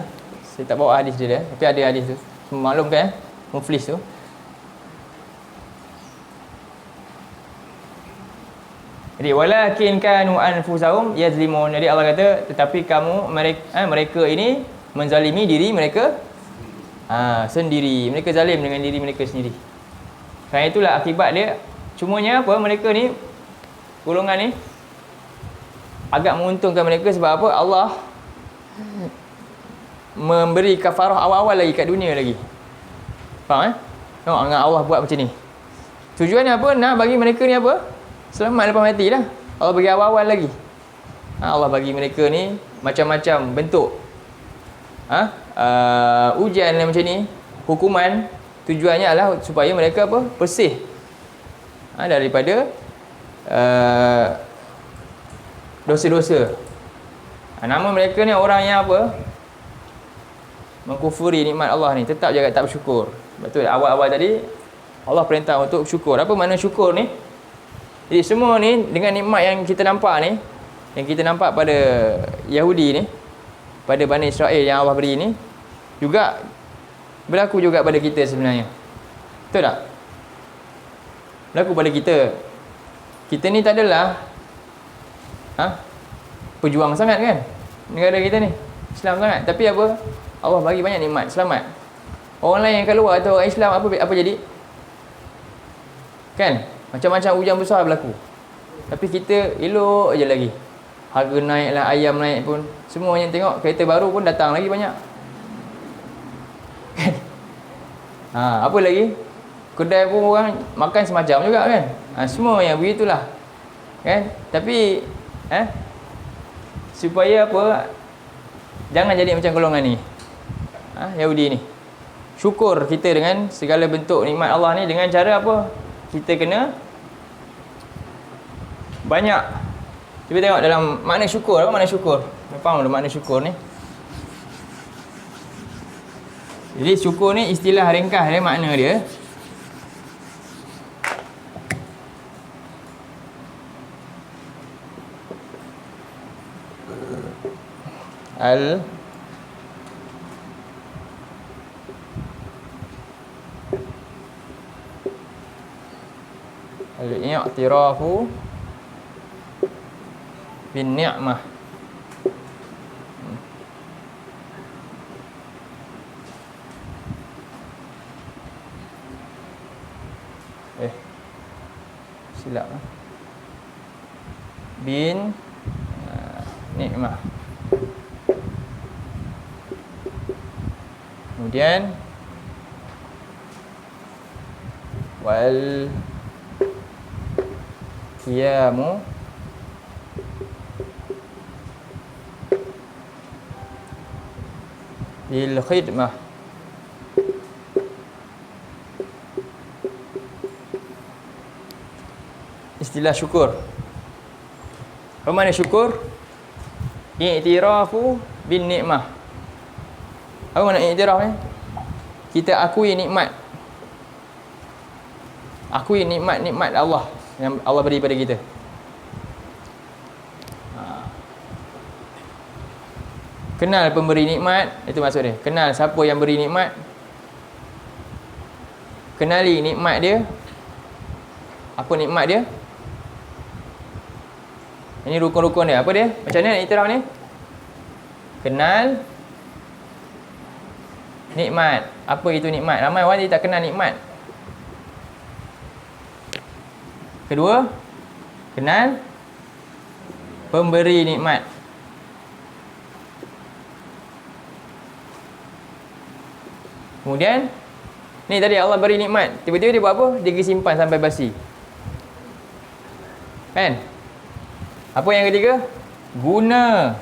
A: saya tak bawa hadis dia, tapi ada hadis tu. Maklumkan muflis tu. Jadi walakin kanu anfusahum yazlimun. Jadi Allah kata tetapi kamu mereka ini menzalimi diri mereka sendiri. Mereka zalim dengan diri mereka sendiri. Kerana itulah akibat dia. Cumanya apa? Mereka ni, golongan ni agak menguntungkan mereka sebab apa? Allah memberi kafarah awal-awal lagi kat dunia lagi. Faham Tengok dengan Allah buat macam ni. Tujuannya apa? Nak bagi mereka ni apa? Selamat lepas mati lah. Allah bagi awal-awal lagi. Allah bagi mereka ni macam-macam bentuk ujian macam ni, hukuman. Tujuannya adalah supaya mereka apa? Bersih daripada dosa-dosa. Nama mereka ni orang yang apa? Mengkufuri nikmat Allah ni, tetap jaga tak bersyukur. Betul, awal-awal tadi Allah perintah untuk syukur. Apa makna syukur ni? Jadi semua ni dengan nikmat yang kita nampak ni, yang kita nampak pada Yahudi ni, pada Bani Israel yang Allah beri ni, juga berlaku juga pada kita sebenarnya. Betul tak? Berlaku pada kita. Kita ni tak adalah pejuang sangat kan, negara kita ni Islam sangat, tapi apa? Allah bagi banyak nikmat, selamat. Orang lain yang kat luar atau orang Islam apa jadi? Kan? Macam-macam hujan besar berlaku. Tapi kita elok je lagi. Harga naik lah, ayam naik pun. Semua yang tengok kereta baru pun datang lagi banyak. Kan? Apa lagi? Kedai pun orang makan semacam juga kan? Semua yang begitulah. Kan? Tapi supaya apa? Jangan jadi macam golongan ni. Yahudi ni. Syukur kita dengan segala bentuk nikmat Allah ni dengan cara apa? Kita kena banyak. Cuba tengok dalam makna syukur. Apa makna syukur? Faham tak makna syukur ni? Jadi syukur ni istilah ringkas dia, makna dia al-i'tirafu bin ni'mah. Silap bin ni'mah. Kemudian wal qiyamu bil khidmah. Istilah syukur. Apa makna syukur? I'tirafu bin ni'mah. Apa makna i'tiraf ni? Kita akui nikmat. Akui nikmat-nikmat Allah yang Allah beri pada kita. Kenal pemberi nikmat, itu maksud dia. Kenal siapa yang beri nikmat. Kenali nikmat dia. Apa nikmat dia? Ini rukun-rukun dia. Apa dia? Macam mana iktiraf ni? Kenal nikmat. Apa itu nikmat? Ramai orang dia tak kenal nikmat. Kedua, kenal pemberi nikmat. Kemudian, Ni tadi Allah beri nikmat, tiba-tiba dia buat apa? Dia pergi simpan sampai basi. Kan? Apa yang ketiga? Guna.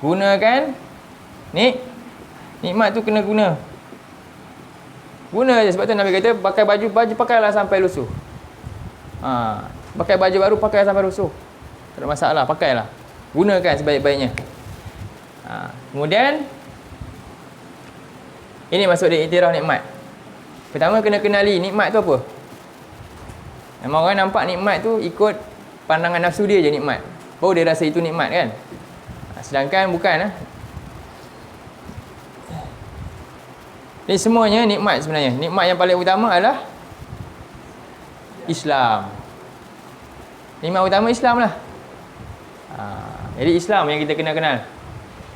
A: Gunakan nikmat tu kena guna. Guna je. Sebab tu Nabi kata pakai baju pakailah sampai lusuh. Pakai baju baru pakai sampai lusuh. Tak ada masalah, pakailah. Gunakan sebaik-baiknya. Kemudian ini masuk di iktiraf nikmat. Pertama kena kenali nikmat tu apa. Memang orang nampak nikmat tu ikut pandangan nafsu dia je nikmat. Baru dia rasa itu nikmat kan. Sedangkan bukan. Ni semuanya nikmat sebenarnya. Nikmat yang paling utama adalah Islam. Nikmat utama Islam lah. Jadi Islam yang kita kena kenal.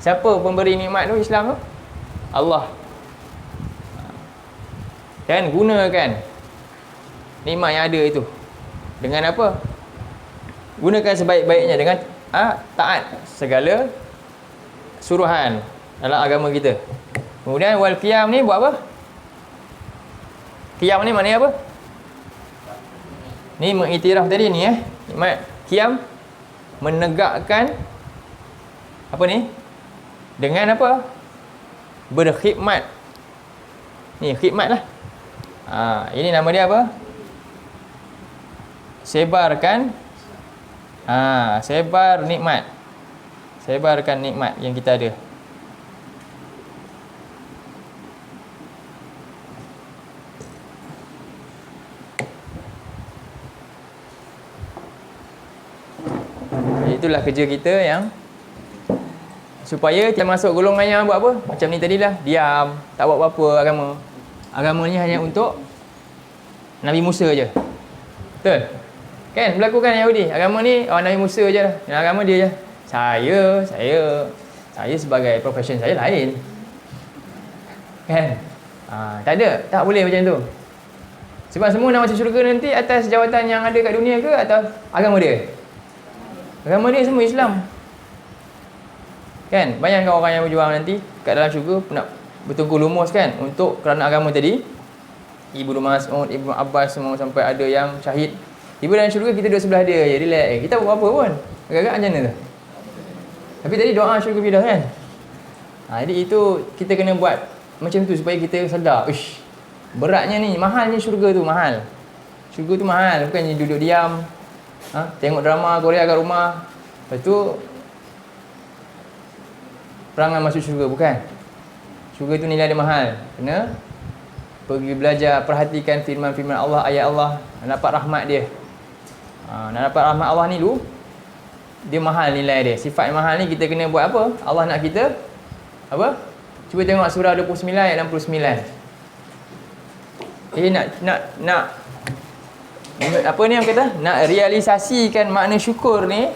A: Siapa pemberi nikmat tu? Islam tu? Allah. Dan gunakan nikmat yang ada itu. Dengan apa? Gunakan sebaik-baiknya dengan taat segala suruhan dalam agama kita. Kemudian wal qiyam ni buat apa? Qiyam ni maknanya apa? Ni mengiktiraf tadi ni nikmat. Qiyam menegakkan apa ni? Dengan apa? Berkhidmat. Ni khidmat lah. Ini nama dia apa? Sebarkan sebar nikmat. Sebarkan nikmat yang kita ada. Itulah kerja kita yang supaya kita masuk golongan yang buat apa? Macam ni tadilah, diam, tak buat apa-apa agama. Agama ni hanya untuk Nabi Musa je. Betul? Kan? Berlaku kan Yahudi. Agama ni Nabi Musa je lah. Dan agama dia je. Saya sebagai profession saya lain. Kan? Tak ada. Tak boleh macam tu. Sebab semua nak masuk syurga nanti atas jawatan yang ada kat dunia ke atau agama dia? Agama dia semua Islam. Kan? Bayangkan orang yang berjuang nanti kat dalam syurga nak bertungku lumus kan untuk kerana agama tadi. Ibnu Mas'ud, Ibnu Abbas semua sampai ada yang syahid. Tiba dalam syurga kita duduk sebelah dia je, relax. Kita buat apa pun. Agak-agak macam mana tu. Tapi tadi doa syurga pindah kan. Jadi itu kita kena buat macam tu supaya kita sedar. Uish, beratnya ni, mahalnya syurga tu, mahal. Syurga tu mahal, bukannya duduk diam. Tengok drama Korea kat rumah. Lepas tu perangai masuk syurga, bukan. Syurga tu nilai dia mahal. Kena pergi belajar, perhatikan firman-firman Allah, ayat Allah, nak dapat rahmat dia. Nak dapat rahmat Allah ni dulu, dia mahal nilai dia. Sifat yang mahal ni kita kena buat apa? Allah nak kita apa? Cuba tengok surah 29 ayat 69. Nak apa ni orang kata? Nak realisasikan makna syukur ni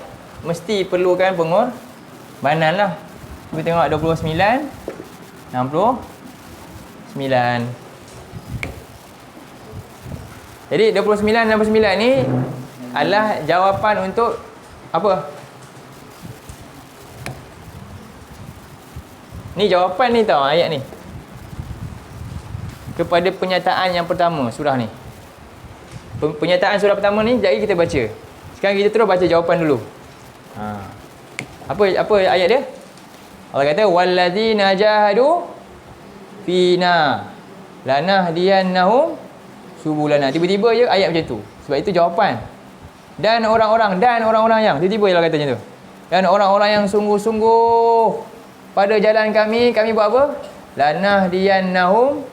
A: mesti perlukan pengorbanan lah. Cuba tengok 29 69. Jadi 29 ni adalah jawapan untuk apa? Ni jawapan ni tau ayat ni. Kepada penyataan yang pertama surah ni. Penyataan surah pertama ni jadi kita baca. Sekarang kita terus baca jawapan dulu. Apa ayat dia? Allah kata wallazina jahadu fina lanahdiyannahum subulana. Tiba-tiba je ayat macam tu. Sebab itu jawapan. Dan orang-orang yang tiba-tiba je Allah kata macam tu. Dan orang-orang yang sungguh-sungguh pada jalan kami buat apa? Lanahdiyannahum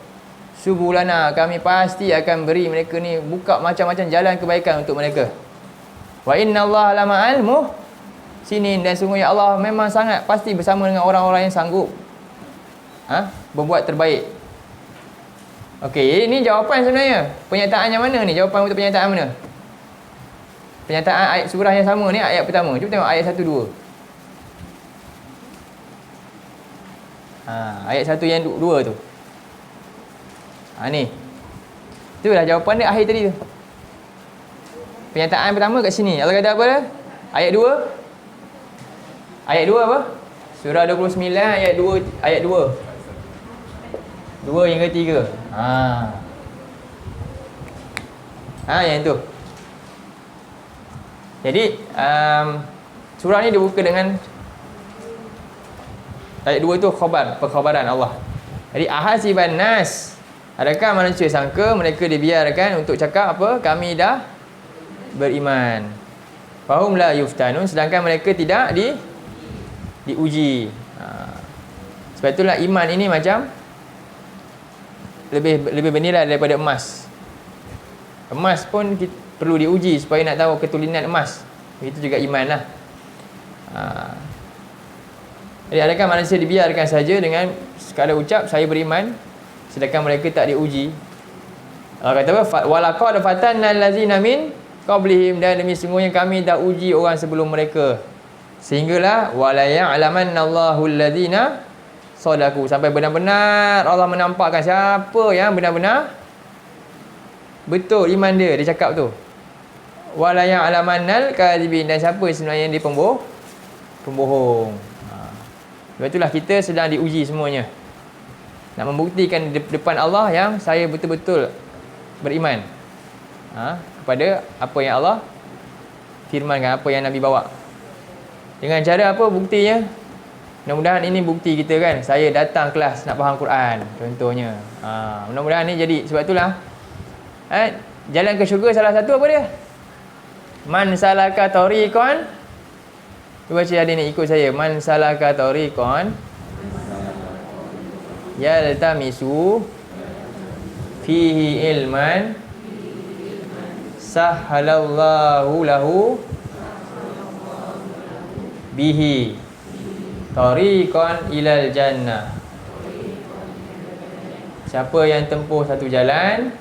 A: subulana. Kami pasti akan beri mereka ni, buka macam-macam jalan kebaikan untuk mereka. Wa innallaha lama'al muhsinin. Dan sungguhnya Allah memang sangat pasti bersama dengan orang-orang yang sanggup berbuat terbaik. Okey, ini jawapan sebenarnya. Pernyataan yang mana ni? Jawapan untuk pernyataan mana? Pernyataan ayat surah yang sama ni, ayat pertama. Cuba tengok ayat 1 2. Ayat 1 yang 2 tu. Ni. Itulah jawapan dia akhir tadi tu. Pernyataan pertama kat sini. Allah kata apa dah? Ayat 2. Ayat 2 apa? Surah 29 ayat 2 2 hingga 3. Yang itu. Jadi surah ni dibuka dengan ayat 2 tu perkhabaran Allah. Jadi ahasiban nas, adakah manusia sangka mereka dibiarkan untuk cakap apa? Kami dah beriman. Fahum la yuftanun, sedangkan mereka tidak diuji. Sebab itulah iman ini macam lebih bernilai daripada emas. Emas pun perlu diuji supaya nak tahu ketulinan emas. Begitu juga iman lah. Jadi adakah manusia dibiarkan saja dengan sekadar ucap saya beriman, sedangkan mereka tak diuji? Allah kata apa? Walaqad fatanna allazina min qablihim, dan demi sungguhnya kami dah uji orang sebelum mereka, sehinggalah wala ya'lamannallahu allazina sadaqu, sampai benar-benar Allah menampakkan siapa yang benar-benar betul iman dia cakap tu. Wala ya'lamannal kadhibin, dan siapa sebenarnya yang dia pembohong. Sebab itulah kita sedang diuji semuanya, nak membuktikan di depan Allah yang saya betul-betul beriman kepada apa yang Allah firmankan, apa yang Nabi bawa. Dengan cara apa buktinya? Mudah-mudahan ini bukti kita kan. Saya datang kelas nak faham Quran contohnya. Mudah-mudahan ni jadi. Sebab itulah jalan ke syurga salah satu apa dia? Man salaka tariqan, cuba baca hadis ni, ikut saya. Man salaka tariqan yaltamisu fihi ilman sahhalallahu lahu bihi tariqan ilal jannah. Siapa yang tempuh satu jalan,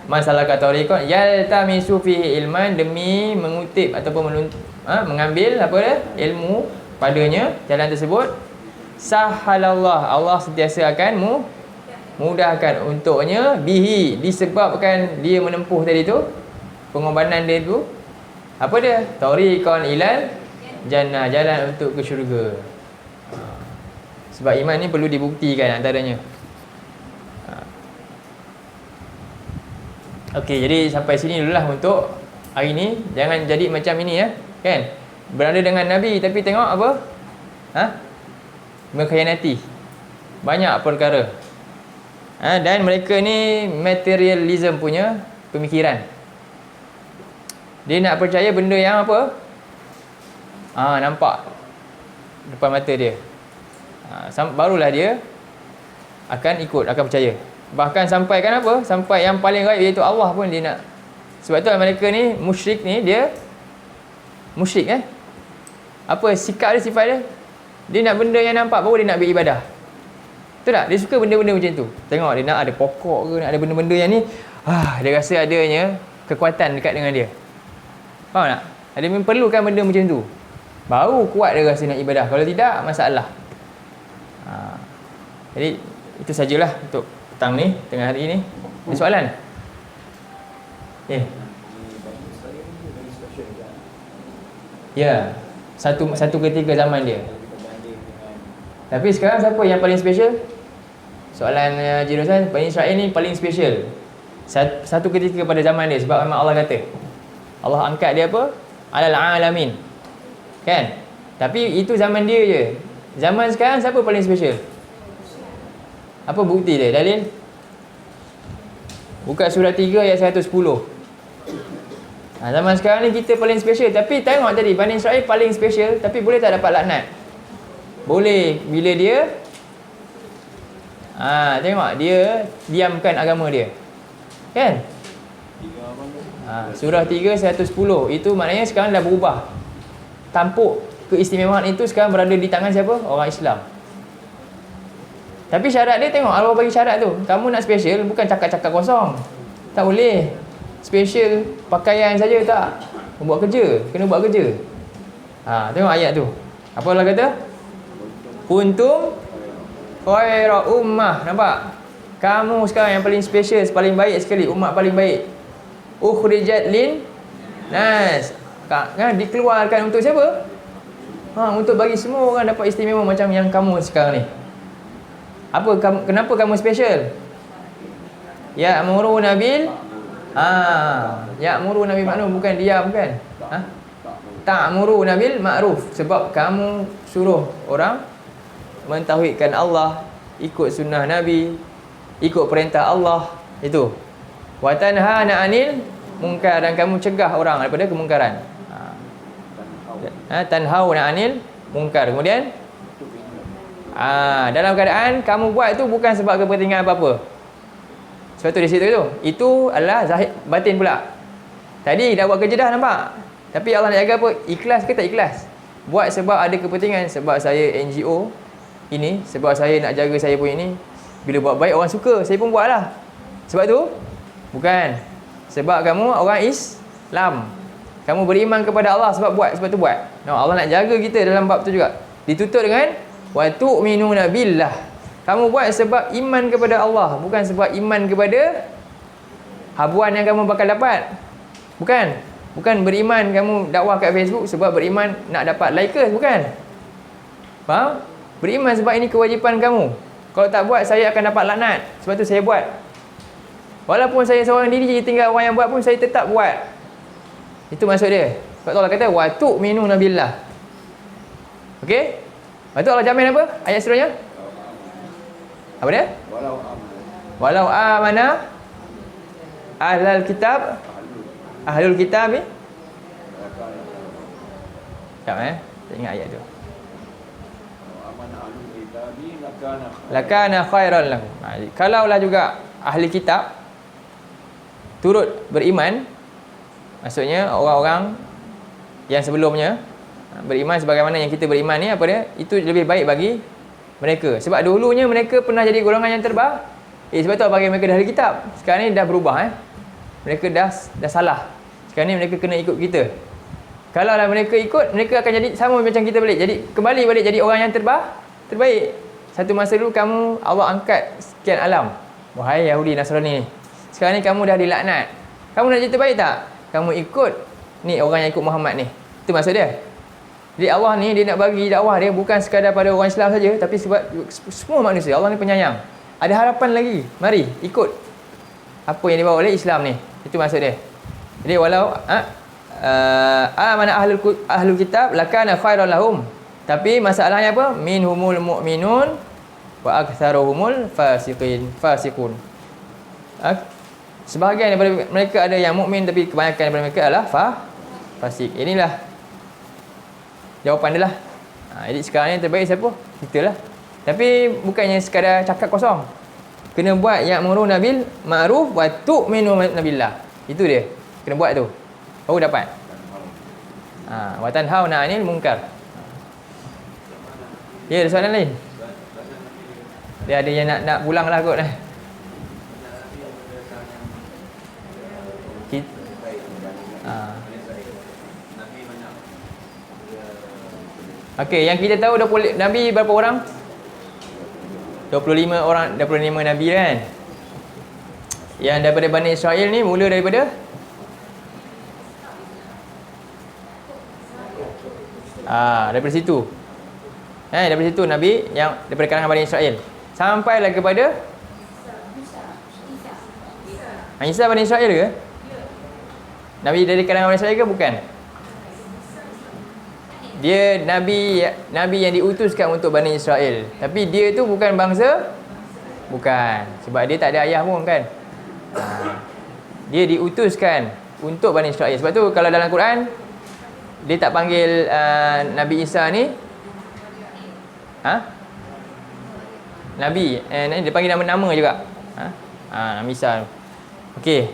A: masalah kata tariqan yaltamisu fihi ilman, demi mengutip ataupun mengambil apa dia? Ilmu padanya, jalan tersebut, sahhalallah, Allah sentiasa akan mudahkan untuknya, bihi, disebabkan dia menempuh tadi tu, pengorbanan dia tu, apa dia? Tariqan ilal jannah, jalan untuk ke syurga. Sebab iman ni perlu dibuktikan antaranya. Okey, jadi sampai sini dululah untuk hari ni. Jangan jadi macam ini ya, kan? Berada dengan Nabi tapi tengok apa? Mengkhianati banyak perkara. Dan mereka ni materialism punya pemikiran. Dia nak percaya benda yang apa? Nampak depan mata dia. Barulah dia akan ikut, akan percaya. Bahkan sampai kan apa? Sampai yang paling gaib, iaitu Allah pun dia nak. Sebab tu mereka ni musyrik ni, dia musyrik apa sikap dia, sifat dia? Dia nak benda yang nampak baru dia nak beribadah. Betul tak? Dia suka benda-benda macam tu. Tengok dia nak ada pokok ke, nak ada benda-benda yang ni, dia rasa adanya kekuatan dekat dengan dia. Faham tak? Dia memerlukan benda macam tu, baru kuat dia rasa nak ibadah. Kalau tidak, masalah. Jadi itu sajalah untuk petang ni, tengah hari ni. Ada soalan? Ya, satu ketika zaman dia. Tapi sekarang siapa yang paling special? Soalan Jirusan, Bani Israel ni paling special satu ketika pada zaman dia. Sebab memang Allah kata, Allah angkat dia apa? Alal alamin, kan? Tapi itu zaman dia je. Zaman sekarang siapa paling special? Apa bukti dia? Dalil? Buka surah 3 ayat 110. Zaman sekarang ni kita paling special. Tapi tengok tadi, Bani Israel paling special, tapi boleh tak dapat laknat? Boleh, bila dia tengok, dia diamkan agama dia, kan? Surah 3 110. Itu maknanya sekarang dah berubah. Tampuk keistimewaan itu sekarang berada di tangan siapa? Orang Islam. Tapi syarat dia, tengok Allah bagi syarat tu. Kamu nak special, bukan cakap-cakap kosong. Tak boleh special pakaian saja, tak. Buat kerja, kena buat kerja. Tengok ayat tu. Apa Allah kata? Kuntum khaira ummah. Nampak? Kamu sekarang yang paling special, paling baik sekali, umat paling baik. Ukhrijat lin nas. Kan dikeluarkan untuk siapa? Untuk bagi semua orang dapat istimewa macam yang kamu sekarang ni. Kenapa kamu special? Ya'muru nabil ya'muru nabil ma'ruf, bukan dia, bukan. Ta'muru nabil ma'ruf, sebab kamu suruh orang mentauhidkan Allah, ikut sunnah Nabi, ikut perintah Allah. Itu. Wa tanhana 'anil munkar, dan kamu cegah orang daripada kemungkaran. Tanhauna 'anil munkar. Kemudian dalam keadaan kamu buat itu bukan sebab kepentingan apa-apa. Sebab tu di situ itu adalah zahir, batin pula. Tadi dah buat kerja dah, nampak? Tapi Allah nak jaga apa? Ikhlas ke tak ikhlas? Buat sebab ada kepentingan, sebab saya NGO ini, sebab saya nak jaga saya pun ini. Bila buat baik orang suka, saya pun buatlah. Sebab tu? Bukan. Sebab kamu orang Islam. Kamu beriman kepada Allah sebab tu buat. No, Allah nak jaga kita dalam bab tu juga. Ditutup dengan wa tu'minuna billah. Kamu buat sebab iman kepada Allah, bukan sebab iman kepada habuan yang kamu bakal dapat. Bukan beriman kamu dakwah kat Facebook sebab beriman nak dapat likers, bukan. Faham? Beriman sebab ini kewajipan kamu. Kalau tak buat, saya akan dapat laknat. Sebab tu saya buat. Walaupun saya seorang diri tinggal orang yang buat pun, saya tetap buat. Itu maksud dia. Sebab tu Allah kata wa tu'minuna billah. Okey? Lepas tu Allah jamin apa? Ayat seterusnya? Apa dia? Walau amana ahlul kitab ni. Tak ingat ayat tu. Lakana khairan lahum. Kalaulah juga ahli kitab turut beriman, maksudnya orang-orang yang sebelumnya beriman sebagaimana yang kita beriman ni, apa dia? Itu lebih baik bagi mereka. Sebab dulunya mereka pernah jadi golongan yang terbaik. Sebab tu bagi mereka dah ahli kitab. Sekarang ni dah berubah. Mereka dah salah. Sekarang ni mereka kena ikut kita. Kalau lah mereka ikut, mereka akan jadi sama macam kita balik. Jadi kembali balik jadi orang yang terbaik. Satu masa dulu kamu, Allah angkat sekian alam. Wahai Yahudi Nasrani ni. Sekarang ni kamu dah dilaknat. Kamu nak jadi terbaik tak? Kamu ikut ni orang yang ikut Muhammad ni. Itu maksud dia. Jadi Allah ni dia nak bagi dakwah dia bukan sekadar pada orang Islam saja, tapi sebab semua manusia. Allah ni penyayang. Ada harapan lagi. Mari ikut apa yang dibawa oleh Islam ni. Itu maksud dia. Jadi walau amana ahlul kitab lakana khairan lahum. Tapi masalahnya apa? Minhumul mu'minun wa aktsaruhumul fasiqun. Sebahagian daripada mereka ada yang mukmin, tapi kebanyakan daripada mereka adalah fasik. Inilah jawapan dia lah. Jadi sekarang ni terbaik siapa? Kita lah. Tapi bukannya sekadar cakap kosong. Kena buat ya'muruna bil ma'ruf wa tu'minuna billah. Itu dia. Kena buat tu. Baru dapat. Wa tanhauna 'anil munkar. Ya, ada soalan lain? Dia ada yang nak pulang lah kot. Okey, yang kita tahu Nabi berapa orang? 25 orang, 25 Nabi kan? Yang daripada Bani Israel ni mula daripada daripada situ. Daripada situ Nabi yang daripada kalangan Bani Israel. Sampailah kepada Isa Bani Israel ke? Nabi dari kalangan Bani Israel ke? Bukan. Dia Nabi yang diutuskan untuk Bani Israel. Tapi dia tu bukan bangsa. Bukan. Sebab dia tak ada ayah pun kan. Dia diutuskan untuk Bani Israel. Sebab tu kalau dalam Quran dia tak panggil Nabi Isa ni Nabi. Dia panggil nama-nama juga. Nabi Isa. Okey.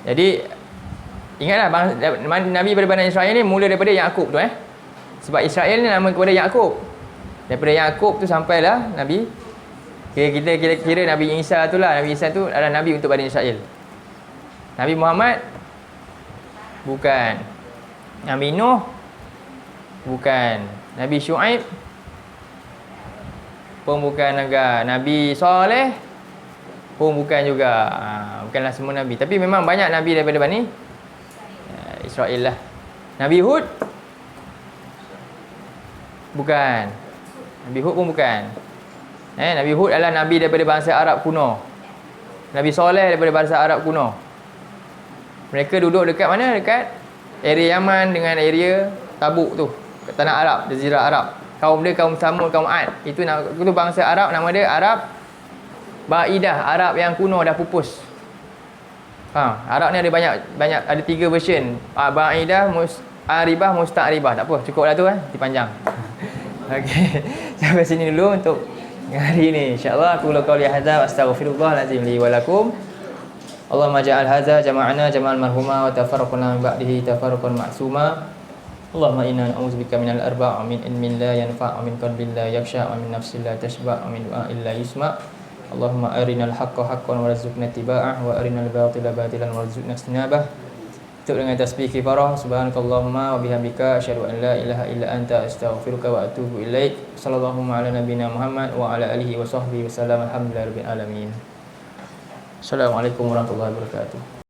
A: Jadi ingatlah Nabi daripada Bani Israel ni mula daripada Yaqub tu Sebab Israel ni nama kepada Yaqub. Daripada Yaqub tu sampailah Nabi. Kita kira Nabi Isa tu lah. Nabi Isa tu adalah Nabi untuk Bani Israel. Nabi Muhammad bukan. Nabi Nuh bukan. Nabi Syuaib pun bukan juga. Nabi Saleh pun bukan juga. Bukanlah semua Nabi. Tapi memang banyak Nabi daripada Bani Israel lah. Nabi Hud bukan. Nabi Hud pun bukan. Nabi Hud adalah Nabi daripada bangsa Arab kuno. Nabi Soleh daripada bangsa Arab kuno. Mereka duduk dekat mana? Dekat area Yaman dengan area Tabuk tu, kat tanah Arab, Jazirah Arab. Kaum dia kaum Samud, kaum Ad. Itu bangsa Arab, nama dia Arab Ba'idah, Arab yang kuno dah pupus. Arab ni ada banyak ada 3 version. Ba'idah, Aribah, Musta'ribah. Tak apa, cukuplah tu dipanjang. Okey. Sampai sini dulu untuk hari ni. Insya-Allah aku qauli hadza wa astaghfirullahalazim li wa lakum. Allahumma ja'al hadza jama'ana jama'al marhuma wa tafarraqna min ba'dihi tafarruqan ma'suma. Allahumma inna na'udzubika minal arba' min ilmin la yanfa' min qalbin la yakhsha' min nafsin la tashba' min du'a'in la yusma'. Allahumma arinal haqqa haqqan warzuqna ittiba'ah wa arinal batila batilan warzuqna ijtinabah. Tutup dengan tasbih kifarah. Subhanakallahumma wa bihamdika asyhadu an la ilaha illa anta astaghfiruka wa atubu ilaik. Sallallahu ala nabiyyina Muhammad wa ala alihi wa sahbihi wasallam. Alhamdulillahirabbil alamin. Assalamualaikum warahmatullahi wabarakatuh.